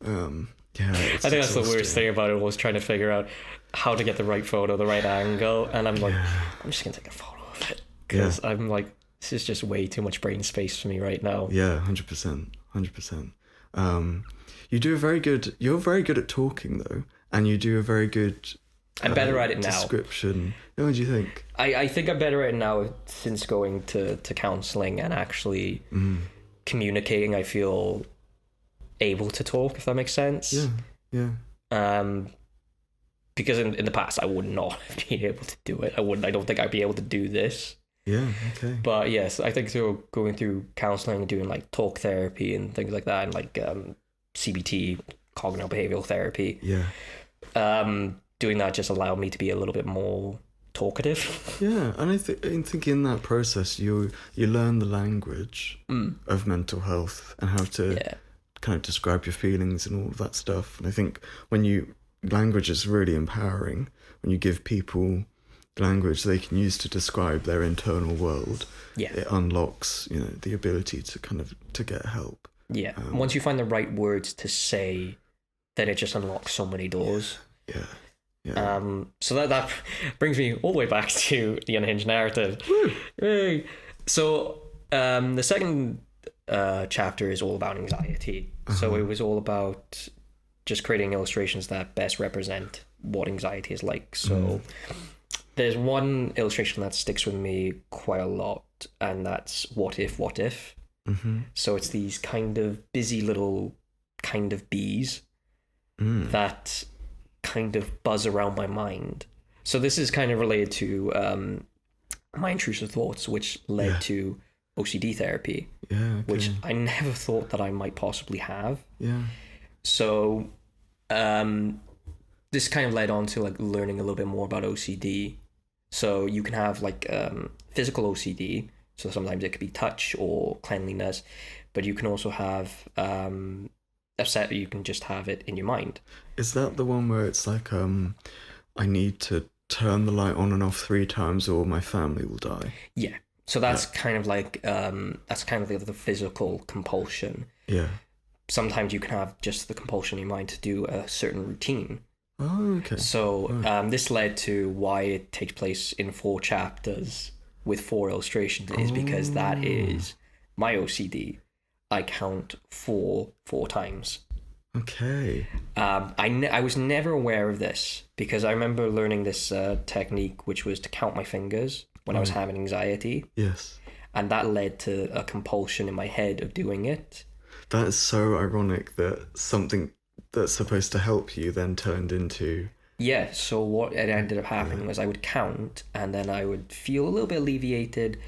I think that's the worst thing about it, was trying to figure out how to get the right photo, the right angle, and I'm like, I'm just gonna take a photo of it because I'm like, this is just way too much brain space for me right now. Yeah, 100%. You're very good at talking though. And you do a very good I'm better at it now. Description. What do you think? I think I'm better at it now since going to counselling and actually communicating. I feel able to talk, if that makes sense. Yeah. Because in the past I would not have been able to do it. I don't think I'd be able to do this. Yeah, okay. But yes, I think through going through counselling and doing like talk therapy and things like that, and like CBT, cognitive behavioral therapy. Yeah. Doing that just allowed me to be a little bit more talkative. Yeah, and I think in that process you learn the language of mental health and how to kind of describe your feelings and all of that stuff. And I think language is really empowering when you give people language they can use to describe their internal world. Yeah, it unlocks the ability to get help. Yeah, once you find the right words to say, then it just unlocks so many doors. Yeah. So that brings me all the way back to the unhinged narrative. Woo. So the second chapter is all about anxiety. So it was all about just creating illustrations that best represent what anxiety is like. So there's one illustration that sticks with me quite a lot, and that's what if. So it's these kind of busy little kind of bees that kind of buzz around my mind. So this is kind of related to my intrusive thoughts, which led to OCD therapy, which I never thought that I might possibly have. Yeah. So this kind of led on to like learning a little bit more about OCD. So you can have like physical OCD. So sometimes it could be touch or cleanliness, but you can also have upset. You can just have it in your mind. Is that the one where it's like I need to turn the light on and off 3 times or my family will die? Yeah. So that's kind of like that's kind of the physical compulsion. Yeah. Sometimes you can have just the compulsion in your mind to do a certain routine. Oh, okay. So this led to why it takes place in 4 chapters with 4 illustrations, is because that is my OCD. I count 4 times. Okay. I was never aware of this because I remember learning this technique, which was to count my fingers when I was having anxiety. Yes. And that led to a compulsion in my head of doing it. That is so ironic that something that's supposed to help you then turned into... Yeah, so what it ended up happening was I would count and then I would feel a little bit alleviated,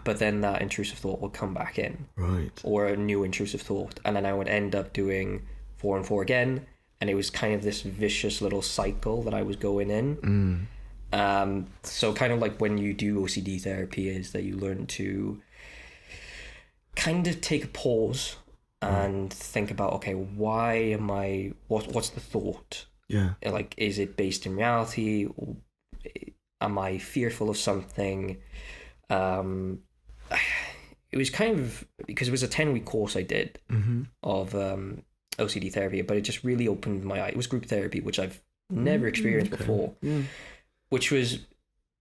but then that intrusive thought would come back in. Right. Or a new intrusive thought. And then I would end up doing 4 and 4 again. And it was kind of this vicious little cycle that I was going in. So kind of like when you do OCD therapy is that you learn to kind of take a pause and think about, okay, why am I... What's the thought? Yeah. Like, is it based in reality? Am I fearful of something? It was kind of, because it was a 10-week course I did of OCD therapy, but it just really opened my eye. It was group therapy, which I've never experienced before, which was,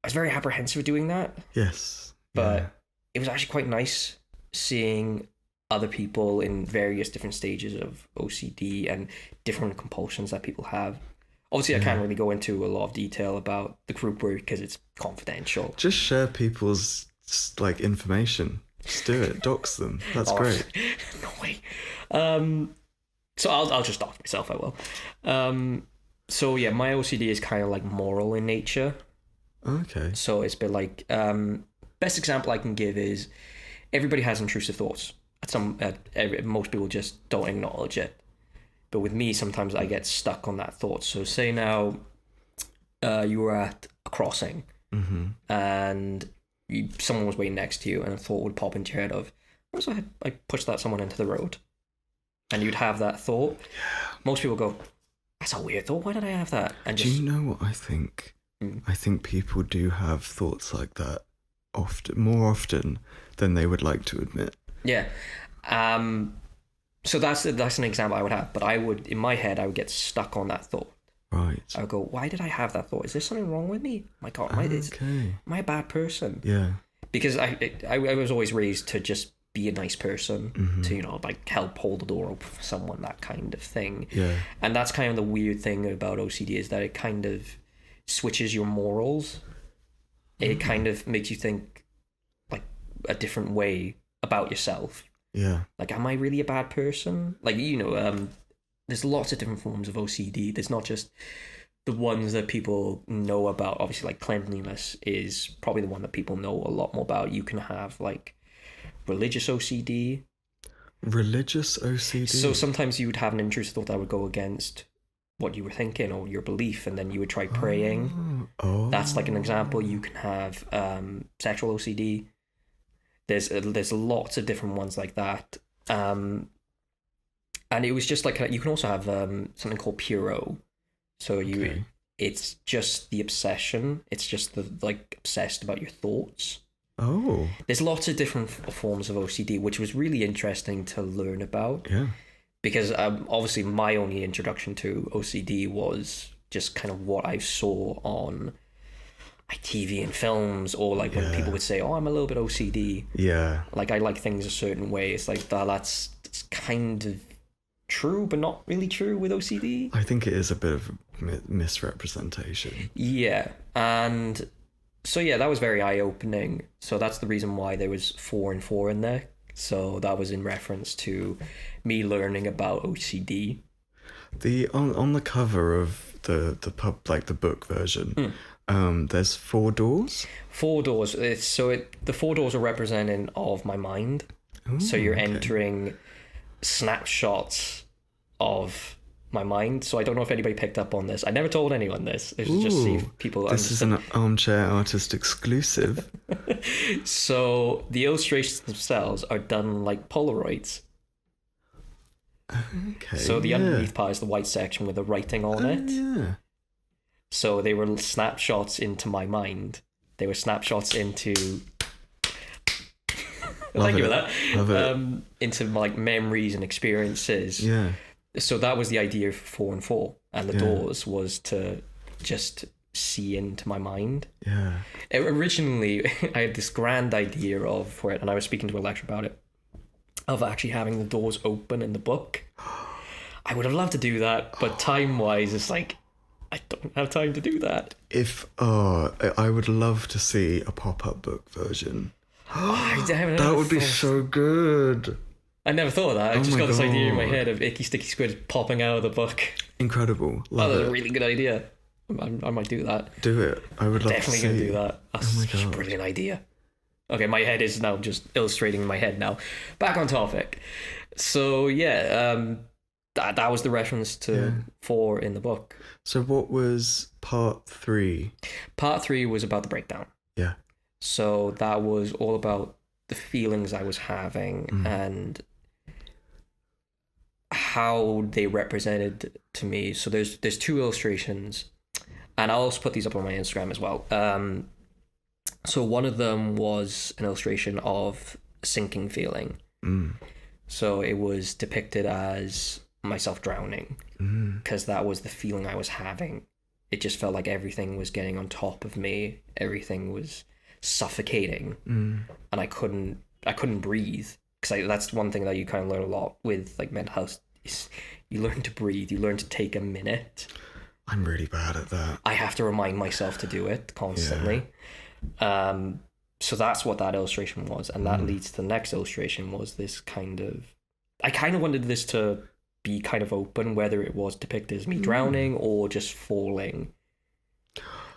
I was very apprehensive of doing that. Yes. But it was actually quite nice seeing other people in various different stages of OCD and different compulsions that people have. Obviously, I can't really go into a lot of detail about the group work because it's confidential. Just share people's like information. Just do it. Dox them. That's great. No way. So I'll just dox myself. I will. So yeah, my OCD is kind of like moral in nature. Okay. So it's a bit like, best example I can give is everybody has intrusive thoughts. Most people just don't acknowledge it. But with me, sometimes I get stuck on that thought. So say now you were at a crossing and someone was waiting next to you, and a thought would pop into your head of, what if I push that someone into the road? And you'd have that thought. Most people go, that's a weird thought. Why did I have that? And do you know what I think? I think people do have thoughts like that more often than they would like to admit. Yeah. So that's an example I would have. But in my head, I would get stuck on that thought. Right. I would go, why did I have that thought? Is there something wrong with me? My God, am I a bad person? Yeah. Because I was always raised to just be a nice person, to, like help hold the door open for someone, that kind of thing. Yeah. And that's kind of the weird thing about OCD, is that it kind of switches your morals. It kind of makes you think like a different way about yourself. Yeah. Like, am I really a bad person? Like, there's lots of different forms of OCD. There's not just the ones that people know about. Obviously, like cleanliness is probably the one that people know a lot more about. You can have like religious OCD. Religious OCD? So sometimes you would have an intrusive thought that would go against what you were thinking or your belief, and then you would try praying. Oh. That's like an example. You can have sexual OCD. There's lots of different ones like that. And it was just like, you can also have something called puro. So it's just the obsession. It's just the like obsessed about your thoughts. Oh. There's lots of different forms of OCD, which was really interesting to learn about. Yeah. Because obviously my only introduction to OCD was just kind of what I saw on TV and films, or like when people would say, oh, I'm a little bit OCD. Yeah. Like, I like things a certain way. It's like, that's kind of true, but not really true with OCD. I think it is a bit of a misrepresentation. Yeah. And so, yeah, that was very eye-opening. So that's the reason why there was 4 and 4 in there. So that was in reference to me learning about OCD. On the cover of the pub, like the book version, there's 4 doors. 4 doors. The 4 doors are representing of my mind. Ooh, so you're entering snapshots of my mind. So I don't know if anybody picked up on this. I never told anyone this. It was just see if people This understand. is an armchair artist exclusive. So the illustrations themselves are done like Polaroids. Okay. So the underneath part is the white section with the writing on it. Yeah. So they were snapshots into my mind. They were snapshots into... Thank you for that. Love it. Into like memories and experiences. Yeah. So that was the idea for 4 and 4. And the doors was to just see into my mind. Yeah. Originally, I had this grand idea for it, and I was speaking to a lecturer about it, of actually having the doors open in the book. I would have loved to do that, but time-wise, it's like, I don't have time to do that. I would love to see a pop-up book version. That would be so good. I never thought of that. I just got this idea in my head of Icky Sticky Squid popping out of the book. Incredible. Love that's a really good idea. I might do that. Do it. I would love to see. Definitely going to do that. That's such a brilliant idea. Okay, my head is now just illustrating in my head now. Back on topic. So, yeah, that was the reference to 4 in the book. So what was part 3? Part 3 was about the breakdown. Yeah. So that was all about the feelings I was having and how they represented to me. So there's 2 illustrations, and I'll also put these up on my Instagram as well. So one of them was an illustration of a sinking feeling. So it was depicted as myself drowning, because that was the feeling I was having. It just felt like everything was getting on top of me. Everything was suffocating, and I couldn't breathe. Because that's one thing that you kind of learn a lot with like mental health, is you learn to breathe. You learn to take a minute. I'm really bad at that. I have to remind myself to do it constantly. So that's what that illustration was, and that leads to the next illustration. Was this kind of, I kind of wanted this to be kind of open, whether it was depicted as me drowning or just falling.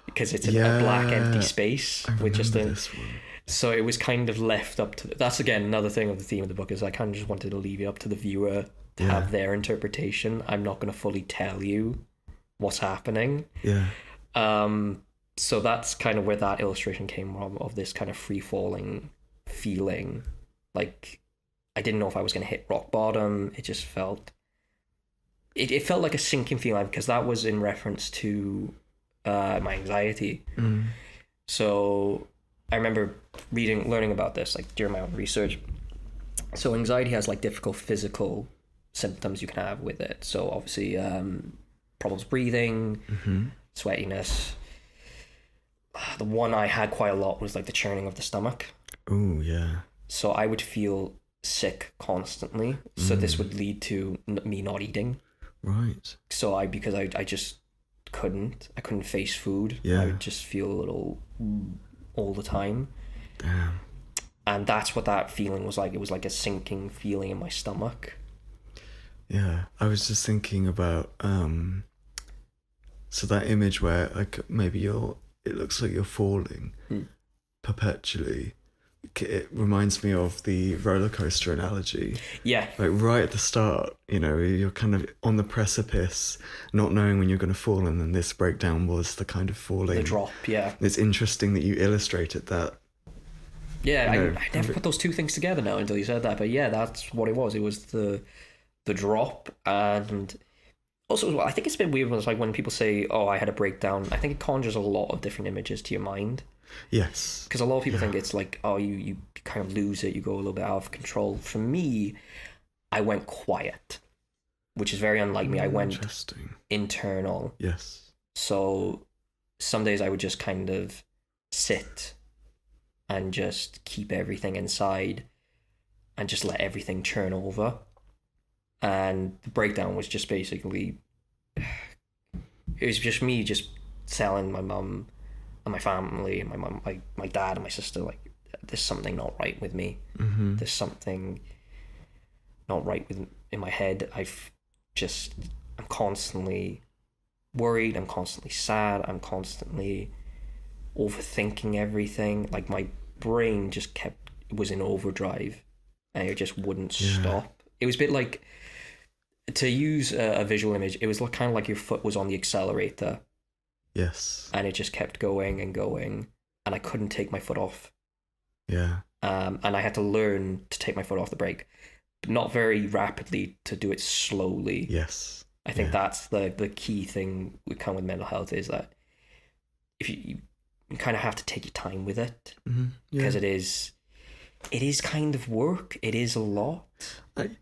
because it's a black empty space with just this one. So it was kind of left up to... That's, again, another thing of the theme of the book, is I kind of just wanted to leave it up to the viewer to have their interpretation. I'm not going to fully tell you what's happening. Yeah. So that's kind of where that illustration came from, of this kind of free-falling feeling. Like, I didn't know if I was going to hit rock bottom. It just felt... It felt like a sinking feeling, because that was in reference to my anxiety. So I remember learning about this, like, during my own research. So anxiety has, like, difficult physical symptoms you can have with it. So obviously problems breathing, sweatiness. The one I had quite a lot was, like, the churning of the stomach. Oh, yeah. So I would feel sick constantly. So this would lead to me not eating. Right. So because I just couldn't face food. Yeah. I would just feel a little all the time. Damn. And that's what that feeling was like. It was like a sinking feeling in my stomach. Yeah, I was just thinking about so that image where, like, maybe it looks like you're falling perpetually. It reminds me of the roller coaster analogy. Yeah. Like, right at the start, you know, you're kind of on the precipice, not knowing when you're going to fall, and then this breakdown was the kind of falling. The drop, yeah. It's interesting that you illustrated that. Yeah, I never put those two things together now until you said that, but yeah, that's what it was. It was the drop, and also as well, I think it's a bit weird when it's like when people say, "Oh, I had a breakdown." I think it conjures a lot of different images to your mind. Yes. Because a lot of people think it's like, oh, you kind of lose it, you go a little bit out of control. For me, I went quiet, which is very unlike me. I went internal. Yes. So some days I would just kind of sit and just keep everything inside and just let everything churn over. And the breakdown was just basically, it was just me just telling my mum and my family and my mum, my dad and my sister, like, there's something not right with me. There's something not right in my head. I'm constantly worried. I'm constantly sad. I'm constantly overthinking everything. Like, my brain just was in overdrive, and it just wouldn't stop. It was a bit like, to use a visual image, it was kind of like your foot was on the accelerator. Yes. And it just kept going and going, and I couldn't take my foot off. Yeah. And I had to learn to take my foot off the brake, but not very rapidly, to do it slowly. Yes. I think that's the key thing with mental health, is that if you kind of have to take your time with it, because it is kind of work. It is a lot.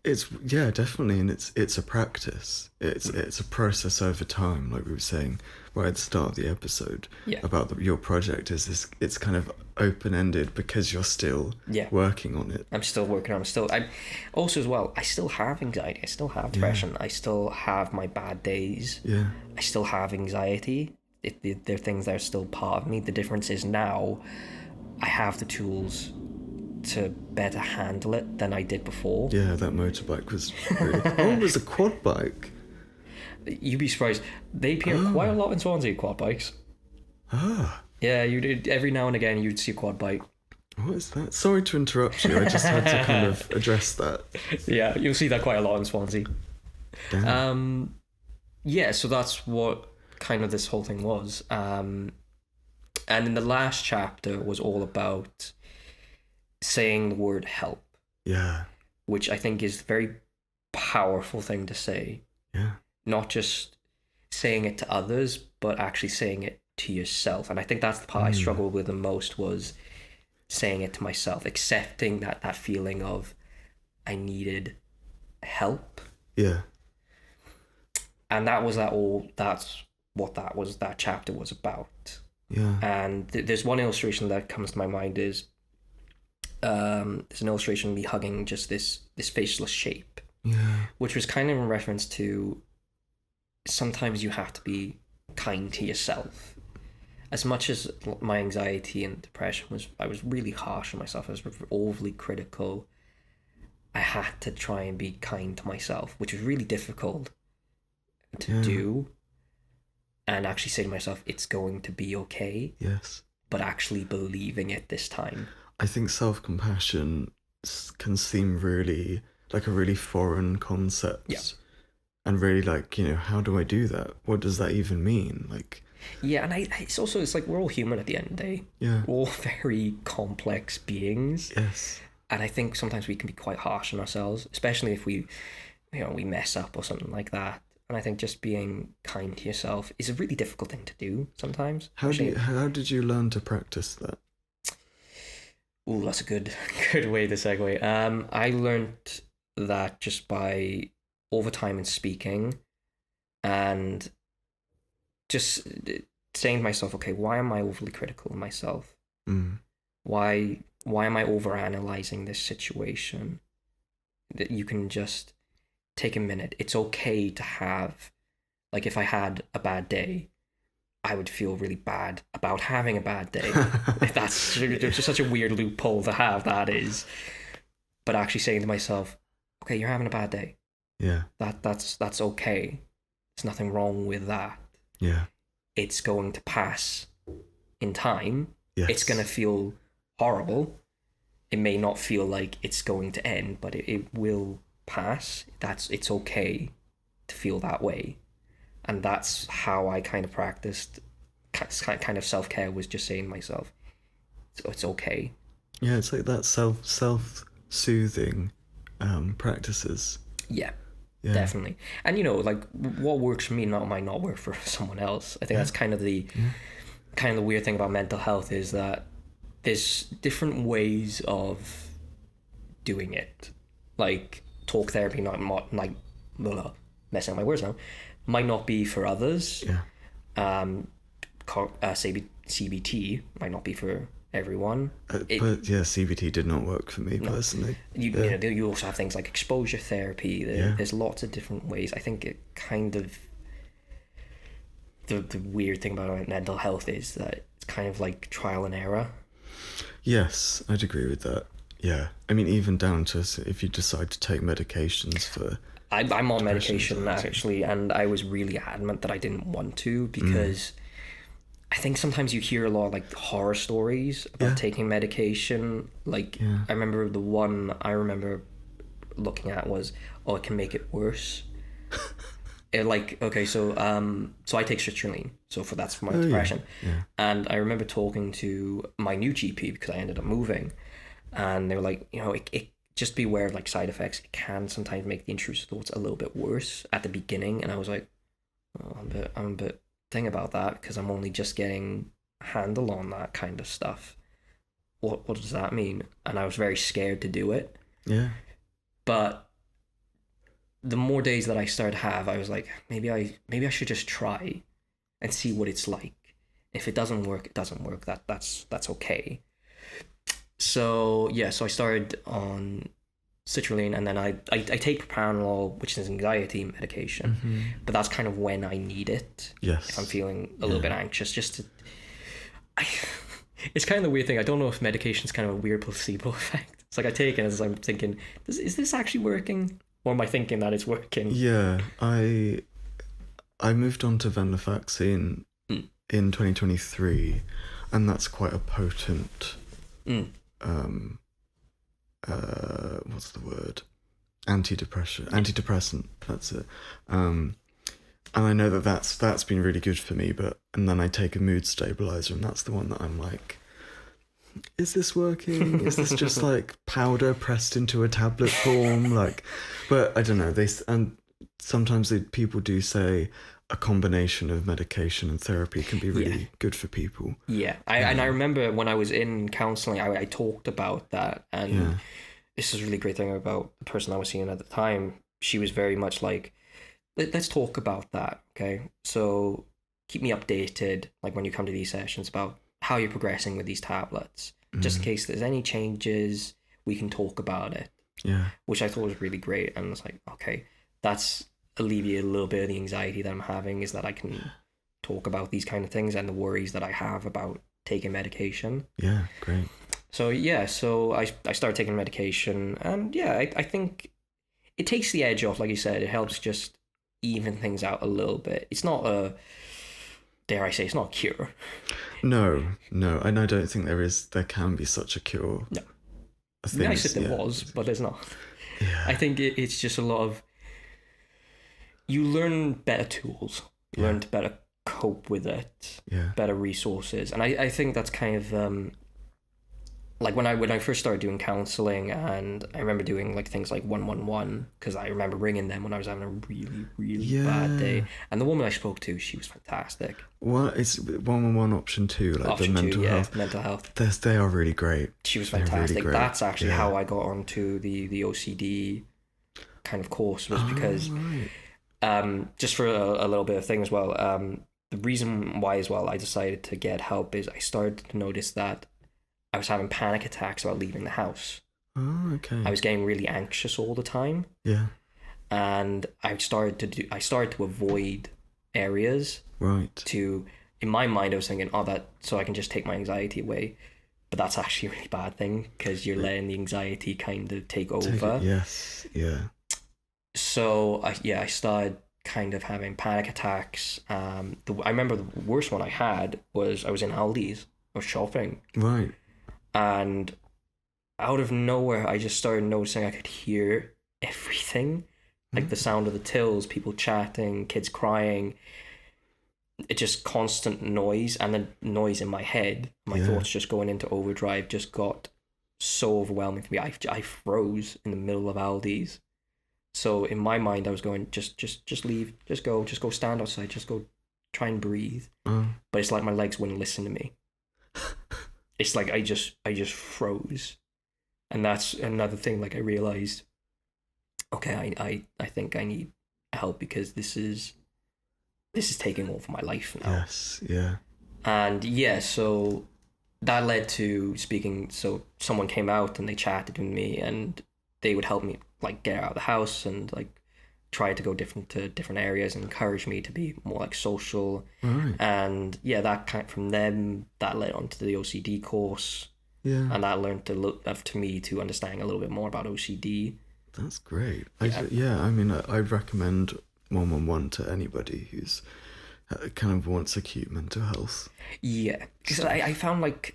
It's definitely, and it's a practice. It's a process over time, like we were saying right at the start of the episode about your project. It's kind of open-ended because you're still working on it. I'm still working on it. I'm also, as well, I still have anxiety. I still have depression. I still have my bad days. Yeah. I still have anxiety. They're things that are still part of me. The difference is now I have the tools to better handle it than I did before. Yeah, that motorbike was really... it was a quad bike. You'd be surprised. They appear quite a lot in Swansea, quad bikes. Yeah, you did. Every now and again you'd see a quad bike. What is that? Sorry to interrupt you. I just had to kind of address that. Yeah, you'll see that quite a lot in Swansea. Damn. Yeah, so that's what kind of this whole thing was. And in the last chapter was all about saying the word help. Yeah. Which I think is a very powerful thing to say. Yeah. Not just saying it to others, but actually saying it to yourself. And I think that's the part I struggled with the most, was saying it to myself, accepting that feeling of I needed help. Yeah. And that's what that chapter was about. Yeah. And there's one illustration that comes to my mind is there's an illustration of me hugging just this faceless shape. Yeah. Which was kind of in reference to sometimes you have to be kind to yourself. As much as my anxiety and depression I was really harsh on myself. I was overly critical. I had to try and be kind to myself, which was really difficult to do. and actually say to myself, it's going to be okay. Yes. But actually believing it this time. I think self-compassion can seem really like a really foreign concept. Yeah. And really like, how do I do that? What does that even mean? Like, yeah, and it's like we're all human at the end of the day. Yeah. We're all very complex beings. Yes. And I think sometimes we can be quite harsh on ourselves, especially if we mess up or something like that. And I think just being kind to yourself is a really difficult thing to do sometimes. How did you learn to practice that? Oh, that's a good way to segue. I learned that just by over time in speaking and just saying to myself, okay, why am I overly critical of myself? Why am I overanalyzing this situation? That you can just take a minute. It's okay to have, like, if I had a bad day, I would feel really bad about having a bad day. That's just such a weird loophole to have, that is. But actually saying to myself, okay, you're having a bad day. Yeah. That's okay. There's nothing wrong with that. Yeah. It's going to pass in time. Yes. It's going to feel horrible. It may not feel like it's going to end, but it will pass. It's okay to feel that way. And that's how I kind of practiced kind of self-care, was just saying to myself, it's okay. Yeah, it's like that self-soothing practices. Yeah, definitely. And like what works for me might not work for someone else. I think that's kind of the weird thing about mental health, is that there's different ways of doing it. Like talk therapy, messing up my words now, might not be for others. Yeah. CBT might not be for everyone. But yeah, CBT did not work for me personally. You also have things like exposure therapy. There's lots of different ways. I think it kind of the weird thing about mental health is that it's kind of like trial and error. Yes, I'd agree with that. Yeah, I mean, even down to if you decide to take medications for. I'm on medication actually, and I was really adamant that I didn't want to, because I think sometimes you hear a lot of like horror stories about taking medication. Like I remember the one I remember looking at was, it can make it worse. So I take sertraline, that's for my depression. Yeah. And I remember talking to my new GP, because I ended up moving, and they were like, it just be aware of like side effects. It can sometimes make the intrusive thoughts a little bit worse at the beginning. And I was like, I'm a bit thing about that, because I'm only just getting a handle on that kind of stuff. What does that mean? And I was very scared to do it. Yeah. But the more days that I started to have, I was like, maybe I should just try and see what it's like. If it doesn't work, it doesn't work. That's okay. So I started on sertraline, and then I take propranolol, which is anxiety medication, but that's kind of when I need it. Yes. If I'm feeling a little bit anxious, it's kind of the weird thing. I don't know if medication's kind of a weird placebo effect. It's like I take it as I'm thinking, is this actually working? Or am I thinking that it's working? Yeah, I moved on to venlafaxine in 2023, and that's quite a potent what's the word? Antidepressant. That's it. And I know that's been really good for me. And then I take a mood stabilizer, and that's the one that I'm like, is this working? Is this just like powder pressed into a tablet form? But I don't know. And sometimes people do say a combination of medication and therapy can be really good for people. Yeah. And I remember when I was in counseling, I talked about that. And this is a really great thing about the person I was seeing at the time. She was very much like, let's talk about that. Okay. So keep me updated, like when you come to these sessions, about how you're progressing with these tablets. Just in case there's any changes, we can talk about it. Yeah. Which I thought was really great. And it's like, okay, that's alleviated a little bit of the anxiety that I'm having, is that I can talk about these kind of things and the worries that I have about taking medication. Yeah, great. So I started taking medication, and I think it takes the edge off, like you said. It helps just even things out a little bit. It's not dare I say, it's not a cure. No, and I don't think there can be such a cure. No. Nice if there was, but there's not. Yeah. I think it's just a lot of, you learn better tools, you learn to better cope with it, better resources. And I think that's kind of, like when I first started doing counselling, and I remember doing like things like 111, because I remember ringing them when I was having a really, really bad day. And the woman I spoke to, she was fantastic. What is 111 option 2, like option the mental 2, health? Mental health. They are really great. She was fantastic. Really that's actually how I got onto the OCD kind of course, was because just for a little bit of thing as well. The reason why as well I decided to get help is I started to notice that I was having panic attacks about leaving the house. Oh, okay. I was getting really anxious all the time. Yeah. And I started to avoid areas. Right. In my mind, I was thinking, that so I can just take my anxiety away. But that's actually a really bad thing, because you're letting the anxiety kind of take over. Yes. Yeah. So I started kind of having panic attacks. I remember the worst one I had was I was in Aldi's. I was shopping. Right. And out of nowhere, I just started noticing I could hear everything. Like the sound of the tills, people chatting, kids crying. It just constant noise, and the noise in my head, my thoughts just going into overdrive, just got so overwhelming for me. I froze in the middle of Aldi's. So in my mind, I was going, just leave, just go stand outside, just go try and breathe. But it's like my legs wouldn't listen to me. It's like I just froze. And that's another thing, like I realized, okay, I think I need help, because this is taking over my life now. Yes, yeah. And so that led to speaking. So someone came out and they chatted with me, and they would help me like get out of the house and like try to go to different areas and encourage me to be more like social. Right. And that kind of, from them, that led on to the OCD course. Yeah. And that learned to look up to me to understanding a little bit more about OCD. That's great. I mean, I'd recommend 111 to anybody who's kind of wants acute mental health. Yeah, because I found like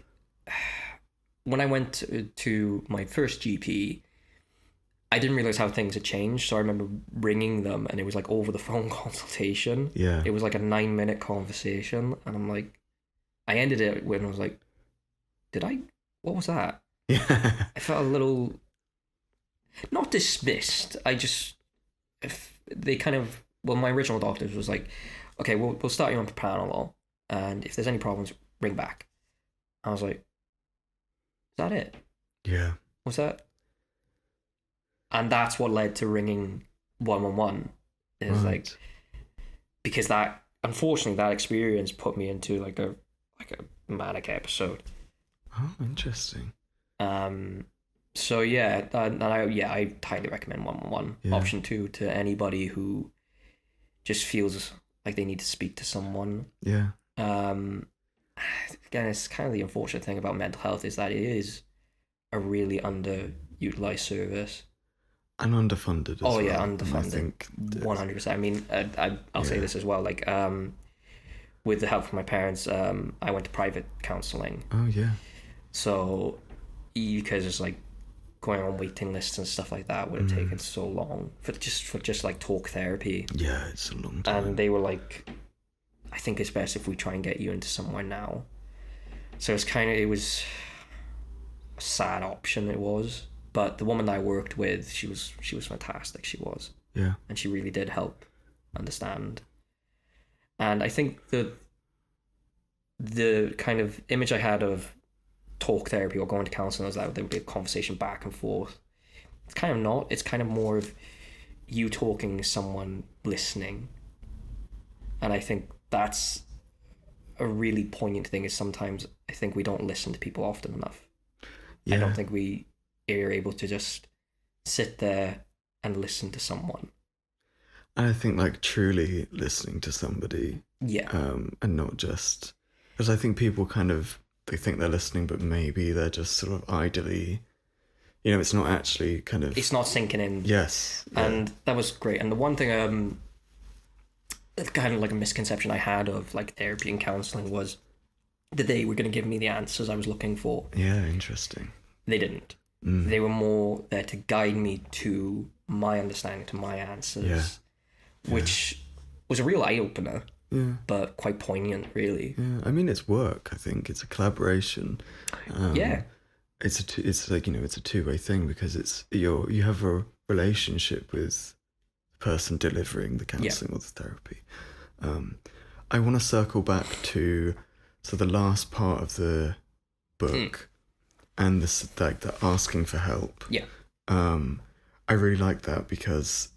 when I went to my first GP, I didn't realize how things had changed. So I remember ringing them, and it was like over the phone consultation. Yeah. It was like a 9-minute conversation, and I'm like, I ended it when I was like, what was that? Yeah. I felt a little, not dismissed. They kind of, my original doctors was like, okay, we'll start you on propranolol, and if there's any problems, ring back. I was like, is that it? Yeah. What's that? And that's what led to ringing 111. Is right. Like, because that, unfortunately, that experience put me into like a manic episode. Oh, interesting. So yeah, I highly recommend 111 option 2 to anybody who just feels like they need to speak to someone. Yeah. Again, it's kind of the unfortunate thing about mental health is that it is a really underutilized service. And underfunded as well. Oh yeah, underfunded. 100%. I mean, I'll say this as well. Like, with the help from my parents, I went to private counselling. Oh yeah. So, because it's like going on waiting lists and stuff like that would have taken so long for just like talk therapy. Yeah, it's a long time. And they were like, I think it's best if we try and get you into somewhere now. So it was a sad option. It was. But the woman I worked with, she was fantastic. She was. Yeah. And she really did help understand. And I think the kind of image I had of talk therapy or going to counselling was that there would be a conversation back and forth. It's kind of not. It's kind of more of you talking, someone listening. And I think that's a really poignant thing, is sometimes I think we don't listen to people often enough. Yeah. I don't think we are able to just sit there and listen to someone. And I think like truly listening to somebody. Yeah. And not just, because I think people kind of, they think they're listening, but maybe they're just sort of idly, it's not actually kind of, it's not sinking in. Yes. And that was great. And the one thing kind of like a misconception I had of like therapy and counselling was that they were going to give me the answers I was looking for. Yeah, interesting. They didn't. They were more there to guide me to my understanding, to my answers, which was a real eye-opener, but quite poignant, really. Yeah, I mean, it's work, I think. It's a collaboration. It's like, it's a two-way thing, because you have a relationship with the person delivering the counselling or the therapy. I want to circle back to the last part of the book and this, like, the asking for help. Yeah. I really like that, because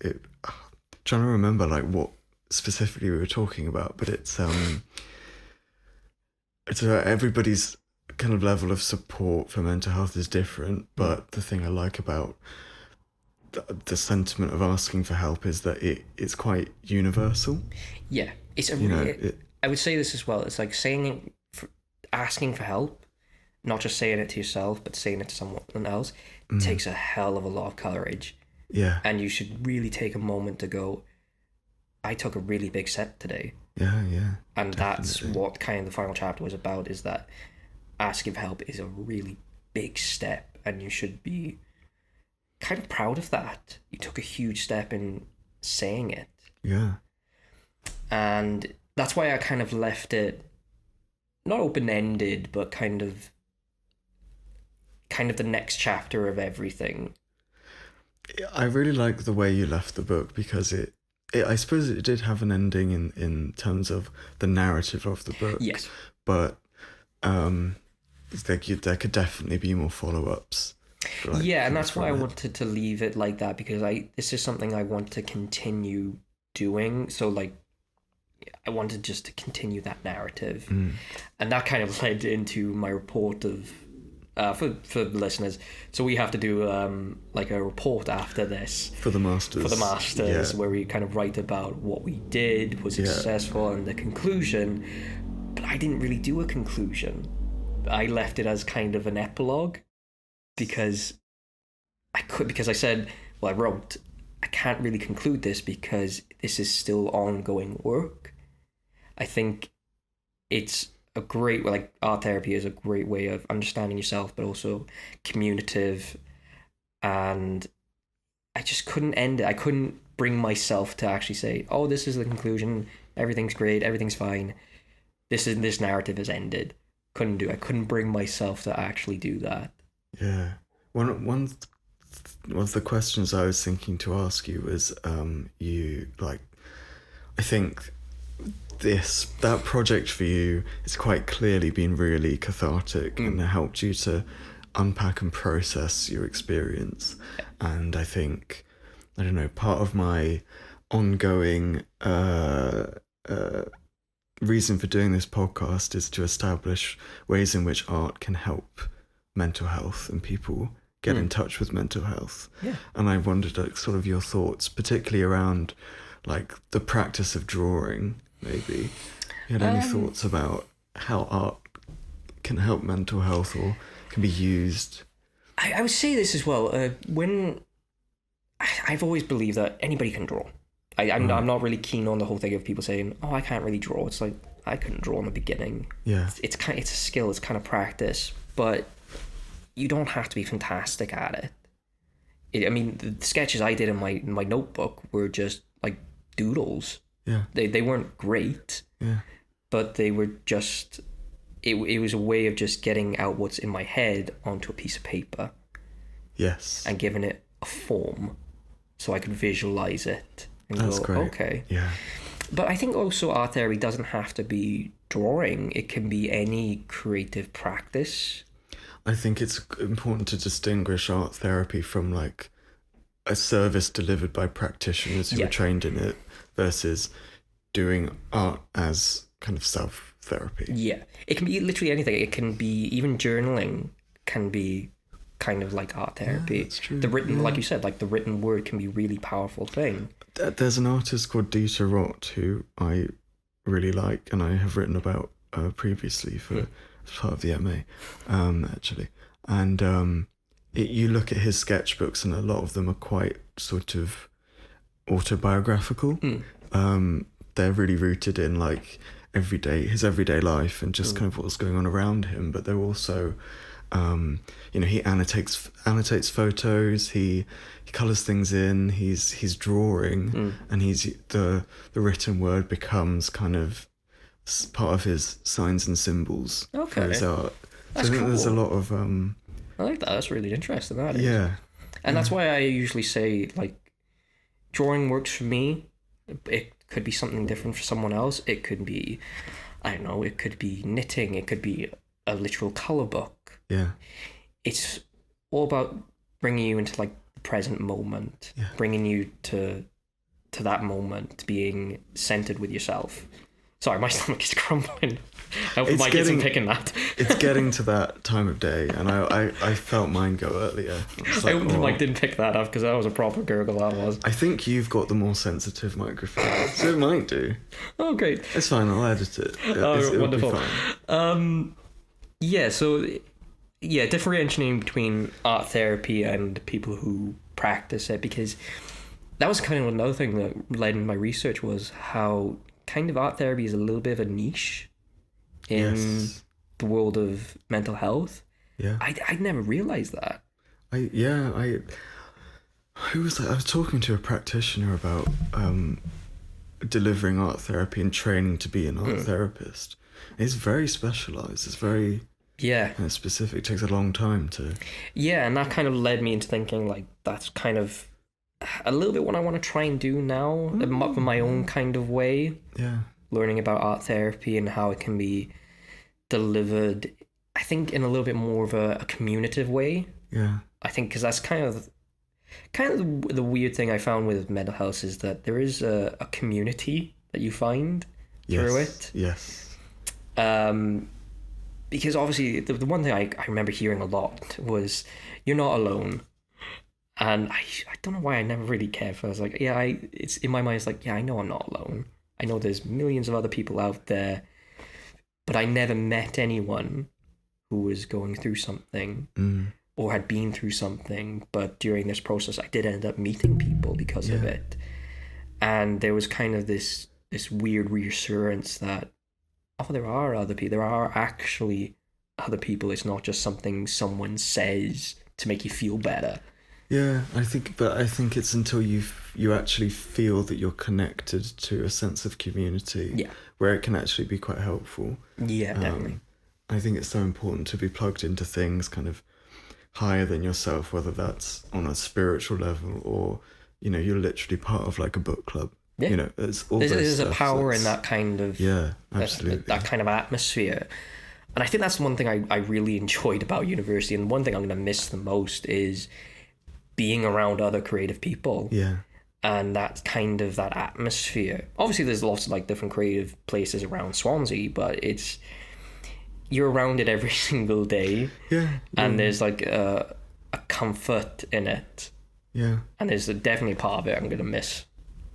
trying to remember like what specifically we were talking about, but it's everybody's kind of level of support for mental health is different, but the thing I like about the sentiment of asking for help is that it's quite universal. Yeah, it's I would say this as well. It's like asking for help, not just saying it to yourself, but saying it to someone else. Takes a hell of a lot of courage. Yeah, and you should really take a moment to go, I took a really big step today. Yeah, and definitely. That's what kind of the final chapter was about, is that asking for help is a really big step, and you should be kind of proud of that. You took a huge step in saying it. Yeah. And that's why I kind of left it not open-ended, but kind of the next chapter of everything. I really like the way you left the book, because I suppose it did have an ending in terms of the narrative of the book. Yes. But there could definitely be more follow-ups. And that's why I wanted to leave it like that, because this is something I want to continue doing. So like, I wanted just to continue that narrative. And that kind of led into my report of for the listeners. So we have to do like a report after this for the masters, where we kind of write about what we did, was successful, and the conclusion. But I didn't really do a conclusion. I left it as kind of an epilogue, because I said, well, I wrote, I can't really conclude this because this is still ongoing work. I think it's a great, like, art therapy is a great way of understanding yourself, but also communicative. And I just couldn't end it. I couldn't bring myself to actually say, oh, this is the conclusion. Everything's great. Everything's fine. This narrative has ended. I couldn't bring myself to actually do that. Yeah. One of the questions I was thinking to ask you was, I think that project for you has quite clearly been really cathartic and helped you to unpack and process your experience. And I think, I don't know, part of my ongoing reason for doing this podcast is to establish ways in which art can help mental health and people get in touch with mental health. Yeah. And I wondered, like, sort of your thoughts, particularly around like the practice of drawing, maybe. You had any thoughts about how art can help mental health or can be used? I would say this as well. When I've always believed that anybody can draw. I'm not really keen on the whole thing of people saying, "Oh, I can't really draw." It's like, I couldn't draw in the beginning. Yeah, it's a skill. It's kind of practice, but you don't have to be fantastic at it. I mean, the sketches I did in my notebook were just like doodles. Yeah, they weren't great. Yeah, but they were just. It was a way of just getting out what's in my head onto a piece of paper. Yes, and giving it a form, so I could visualize it. That's great. Okay. Yeah. But I think also art therapy doesn't have to be drawing. It can be any creative practice. I think it's important to distinguish art therapy from like a service delivered by practitioners who are trained in it versus doing art as kind of self-therapy. Yeah. It can be literally anything. It can be even journaling can be kind of like art therapy. Yeah, that's true. The written, like you said, like the written word can be a really powerful thing. There's an artist called Dieter Roth who I really like and I have written about previously as part of the MA, actually. And you look at his sketchbooks and a lot of them are quite sort of autobiographical, they're really rooted in like his everyday life and just kind of what's going on around him, but they're also he annotates photos, he colors things in, he's drawing, and the written word becomes kind of part of his signs and symbols for his art. That's so I think cool. there's a lot of I like that. That's really interesting. That is. Yeah. And that's why I usually say, like, drawing works for me. It could be something different for someone else. It could be, I don't know, it could be knitting. It could be a literal colour book. Yeah. It's all about bringing you into, like, the present moment. Yeah. Bringing you to that moment, being centred with yourself. Sorry, my stomach is crumbling. I hope my kids aren't picking that. It's getting to that time of day, and I felt mine go earlier. I hope the mic didn't pick that up, because that was a proper gurgle, that was. I think you've got the more sensitive microphone, so it might do. Oh, great. It's fine, I'll edit it. Oh, wonderful. It'll be fine. Differentiating between art therapy and people who practice it, because that was kind of another thing that led in my research, was how kind of art therapy is a little bit of a niche in the world of mental health. Yeah. I'd never realised that. Who was that? I was talking to a practitioner about delivering art therapy and training to be an art therapist. It's very specialised. It's very specific. It takes a long time to... Yeah, and that kind of led me into thinking, like, that's kind of a little bit what I want to try and do now, in my own kind of way. Yeah. Learning about art therapy and how it can be delivered, I think, in a little bit more of a communicative way. Yeah. I think, because that's kind of the weird thing I found with mental health, is that there is a community that you find through it. Yes. Because obviously the one thing I remember hearing a lot was, you're not alone. And I don't know why I never really cared for it. I was like, it's in my mind, it's like, I know I'm not alone. I know there's millions of other people out there, but I never met anyone who was going through something or had been through something. But during this process, I did end up meeting people because of it. And there was kind of this weird reassurance that, there are other people. There are actually other people. It's not just something someone says to make you feel better. Yeah, I think it's until you actually feel that you're connected to a sense of community, where it can actually be quite helpful. Yeah, definitely. I think it's so important to be plugged into things kind of higher than yourself, whether that's on a spiritual level or, you're literally part of like a book club. Yeah. There's a power in that kind of absolutely that kind of atmosphere. And I think that's one thing I really enjoyed about university, and one thing I'm going to miss the most is being around other creative people. Yeah. And that kind of that atmosphere. Obviously there's lots of like different creative places around Swansea, but you're around it every single day. Yeah. And there's like a comfort in it. Yeah. And there's definitely a part of it I'm going to miss.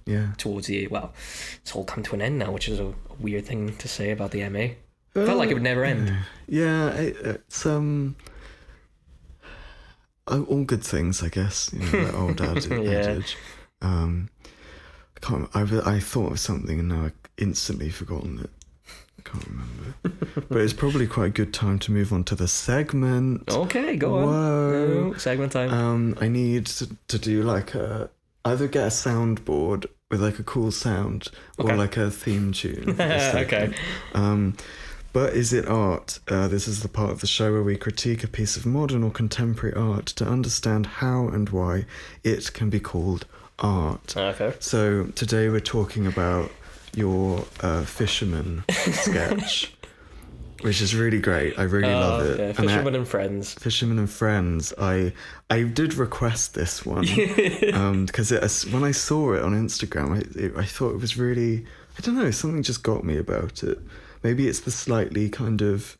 Yeah. Towards it's all come to an end now, which is a weird thing to say about the MA. Felt like it would never end. Yeah, it's all good things, I guess. That old adage. I thought of something and now I instantly forgotten it. I can't remember. But it's probably quite a good time to move on to the segment. Okay, go on. Whoa. Segment time. I need to do like either get a soundboard with like a cool sound or like a theme tune. Okay. But is it art? This is the part of the show where we critique a piece of modern or contemporary art to understand how and why it can be called art. Okay. So today we're talking about your fisherman sketch, which is really great. I really love it. Yeah, Fisherman and Friends. Fisherman and Friends. I did request this one because when I saw it on Instagram, I thought it was really, I don't know, something just got me about it. Maybe it's the slightly kind of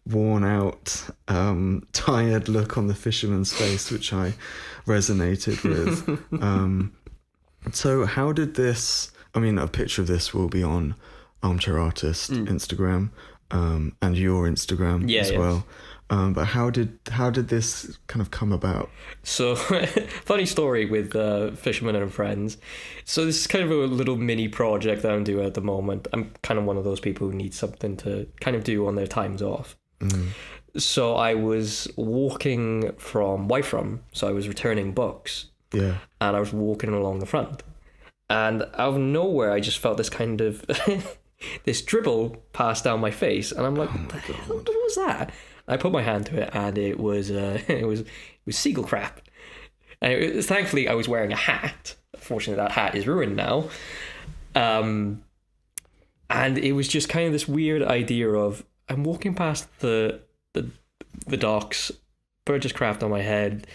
worn out, tired look on the fisherman's face, which I resonated with. So how did this, a picture of this will be on Armchair Artist Instagram and your Instagram as well. But how did this kind of come about? So, funny story with Fisherman and Friends. So this is kind of a little mini project that I'm doing at the moment. I'm kind of one of those people who need something to kind of do on their times off. So I was walking from Wyfram, so I was returning books. Yeah. And I was walking along the front. And out of nowhere, I just felt this kind of... this dribble pass down my face. And I'm like, what the hell? What was that? I put my hand to it, and it was seagull crap. And thankfully, I was wearing a hat. Fortunately, that hat is ruined now. And it was just kind of this weird idea of I'm walking past the docks, Burgess craft on my head,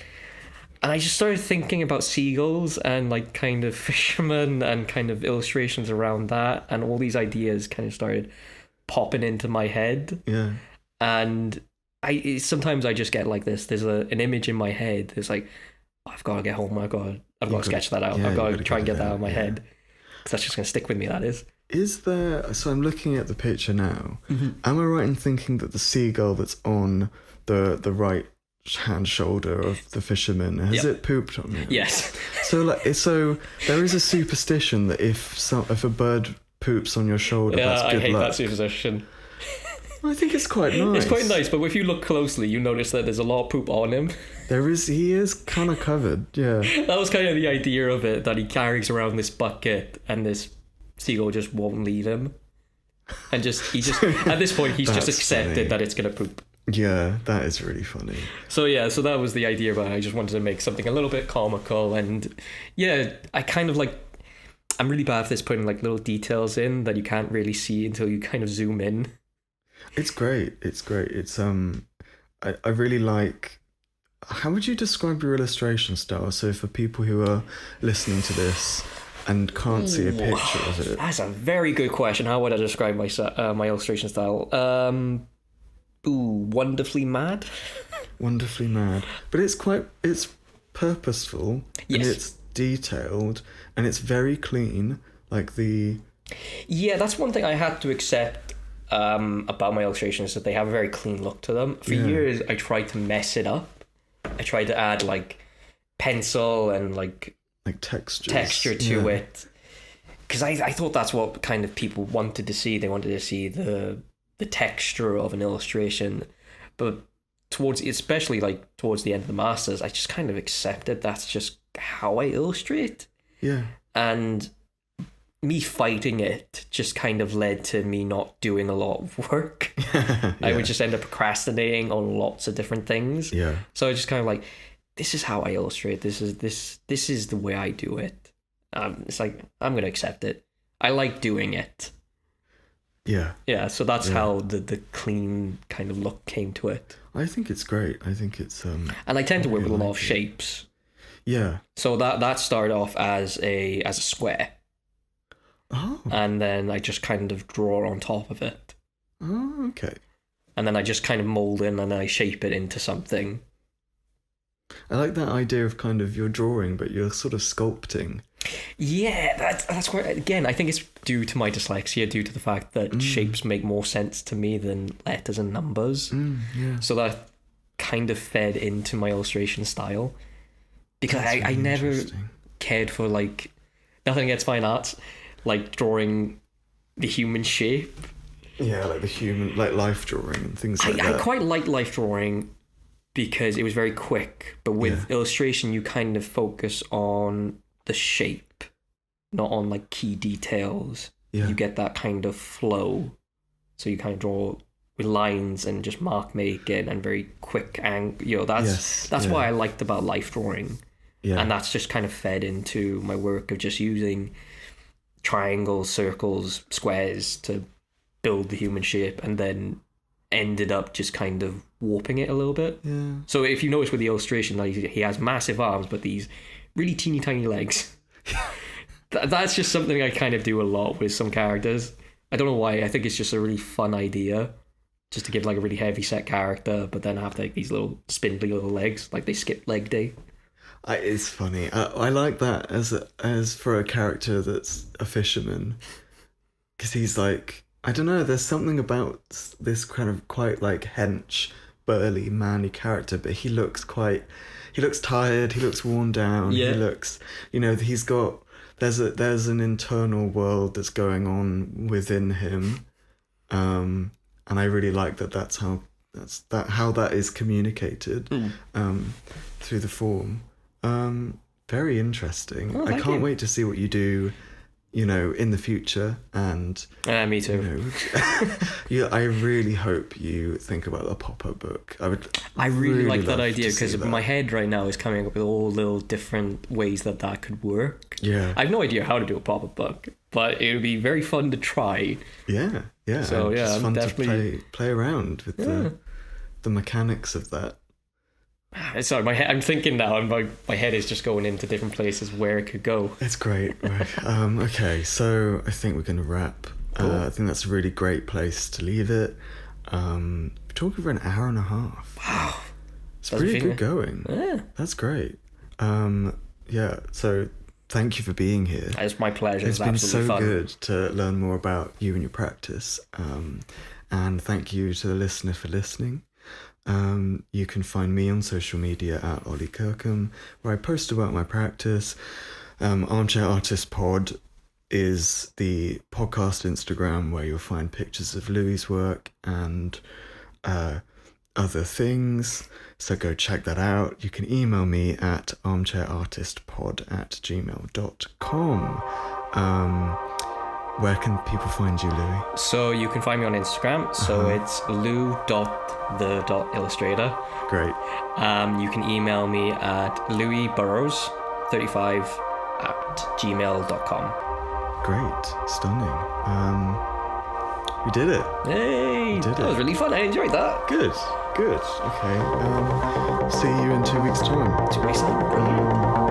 and I just started thinking about seagulls and like kind of fishermen and kind of illustrations around that, and all these ideas kind of started popping into my head. Yeah. And sometimes I just get like this. There's an image in my head. It's like, I've got to get home. I've got to sketch that out. Yeah, I've got to try and get that out of my head, because that's just going to stick with me. That is. Is there? So I'm looking at the picture now. Mm-hmm. Am I right in thinking that the seagull that's on the right hand shoulder of the fisherman has it pooped on it? Yes. So there is a superstition that if a bird poops on your shoulder, that's good luck. I hate that superstition. I think it's quite nice. It's quite nice, but if you look closely, you notice that there's a lot of poop on him. He is kind of covered, yeah. That was kind of the idea of it, that he carries around this bucket and this seagull just won't leave him. And he just at this point, he's just accepted that it's going to poop. Yeah, that is really funny. So that was the idea about it. I just wanted to make something a little bit comical, and I kind of like, I'm really bad at this, putting like little details in that you can't really see until you kind of zoom in. It's great. It's I really like. How would you describe your illustration style? So for people who are listening to this and can't see a picture of it, that's a very good question. How would I describe my illustration style? Wonderfully mad. Wonderfully mad, but it's purposeful. Yes. And it's detailed and it's very clean. Like that's one thing I had to accept about my illustrations, that they have a very clean look to them. For years, I tried to mess it up. I tried to add like pencil and like texture to it, because I thought that's what kind of people wanted to see. They wanted to see the texture of an illustration, but especially like towards the end of the masters, I just kind of accepted that's just how I illustrate. Yeah. And me fighting it just kind of led to me not doing a lot of work. I would just end up procrastinating on lots of different things. Yeah. So I just kind of like, this is how I illustrate. This is the way I do it. It's like, I'm gonna accept it. I like doing it. Yeah. Yeah. So that's how the clean kind of look came to it. I think it's great. I think it's and I tend to work with a lot of shapes. Yeah. So that started off as a square. Oh. And then I just kind of draw on top of it. Oh, okay. And then I just kind of mold in and I shape it into something. I like that idea of kind of you're drawing, but you're sort of sculpting. Yeah, that's where, again, I think it's due to my dyslexia, due to the fact that shapes make more sense to me than letters and numbers. Yeah. So that kind of fed into my illustration style. Because I never cared for, like, nothing against fine arts, like drawing the human shape. Yeah, like the human, like life drawing and things like that. I quite like life drawing because it was very quick, but with illustration you kind of focus on the shape, not on like key details. You get that kind of flow, so you kind of draw with lines and just mark making and very quick, and that's what I liked about life drawing. And that's just kind of fed into my work of just using triangles, circles, squares to build the human shape, and then ended up just kind of warping it a little bit. Yeah. So if you notice with the illustration, like, he has massive arms but these really teeny tiny legs. That's just something I kind of do a lot with some characters. I don't know why. I think it's just a really fun idea, just to give like a really heavy set character, but then have like these little spindly little legs, like they skip leg day. It's funny. I like that as for a character that's a fisherman, because he's like, I don't know, there's something about this kind of quite like hench burly, manly character, but he looks tired, he looks worn down, Yeah. he looks, he's got, there's an internal world that's going on within him. And I really like how that is communicated through the form. Very interesting. Oh, I can't wait to see what you do, in the future. And me too. I really hope you think about a pop-up book. I really like that love idea, to see because that. my head right now is coming up with all little different ways that could work. Yeah. I have no idea how to do a pop-up book, but it would be very fun to try. Yeah. So and yeah, it's I'm fun definitely to play around with the mechanics of that. Sorry, I'm thinking now, and my head is just going into different places where it could go. It's great. Right. Okay, so I think we're going to wrap. Cool. I think that's a really great place to leave it. We're talking for an hour and a half. Wow. It's pretty good going. Yeah. That's great. Yeah, so thank you for being here. It's my pleasure. It's It's been absolutely so fun. good to learn more about you and your practice. And thank you to the listener for listening. You can find me on social media at Ollie Kirkham, where I post about my practice. Armchair Artist Pod is the podcast Instagram, where you'll find pictures of Louis's work and other things. So go check that out. You can email me at armchairartistpod@gmail.com. Where can people find you, Louis? So you can find me on Instagram. So it's lou.the.illustrator. Great. You can email me at louisburrows35@gmail.com. Great. Stunning. We did it. Hey, did that it. was really fun. I enjoyed that. Good. Okay. See you in 2 weeks' time. 2 weeks. Brilliant.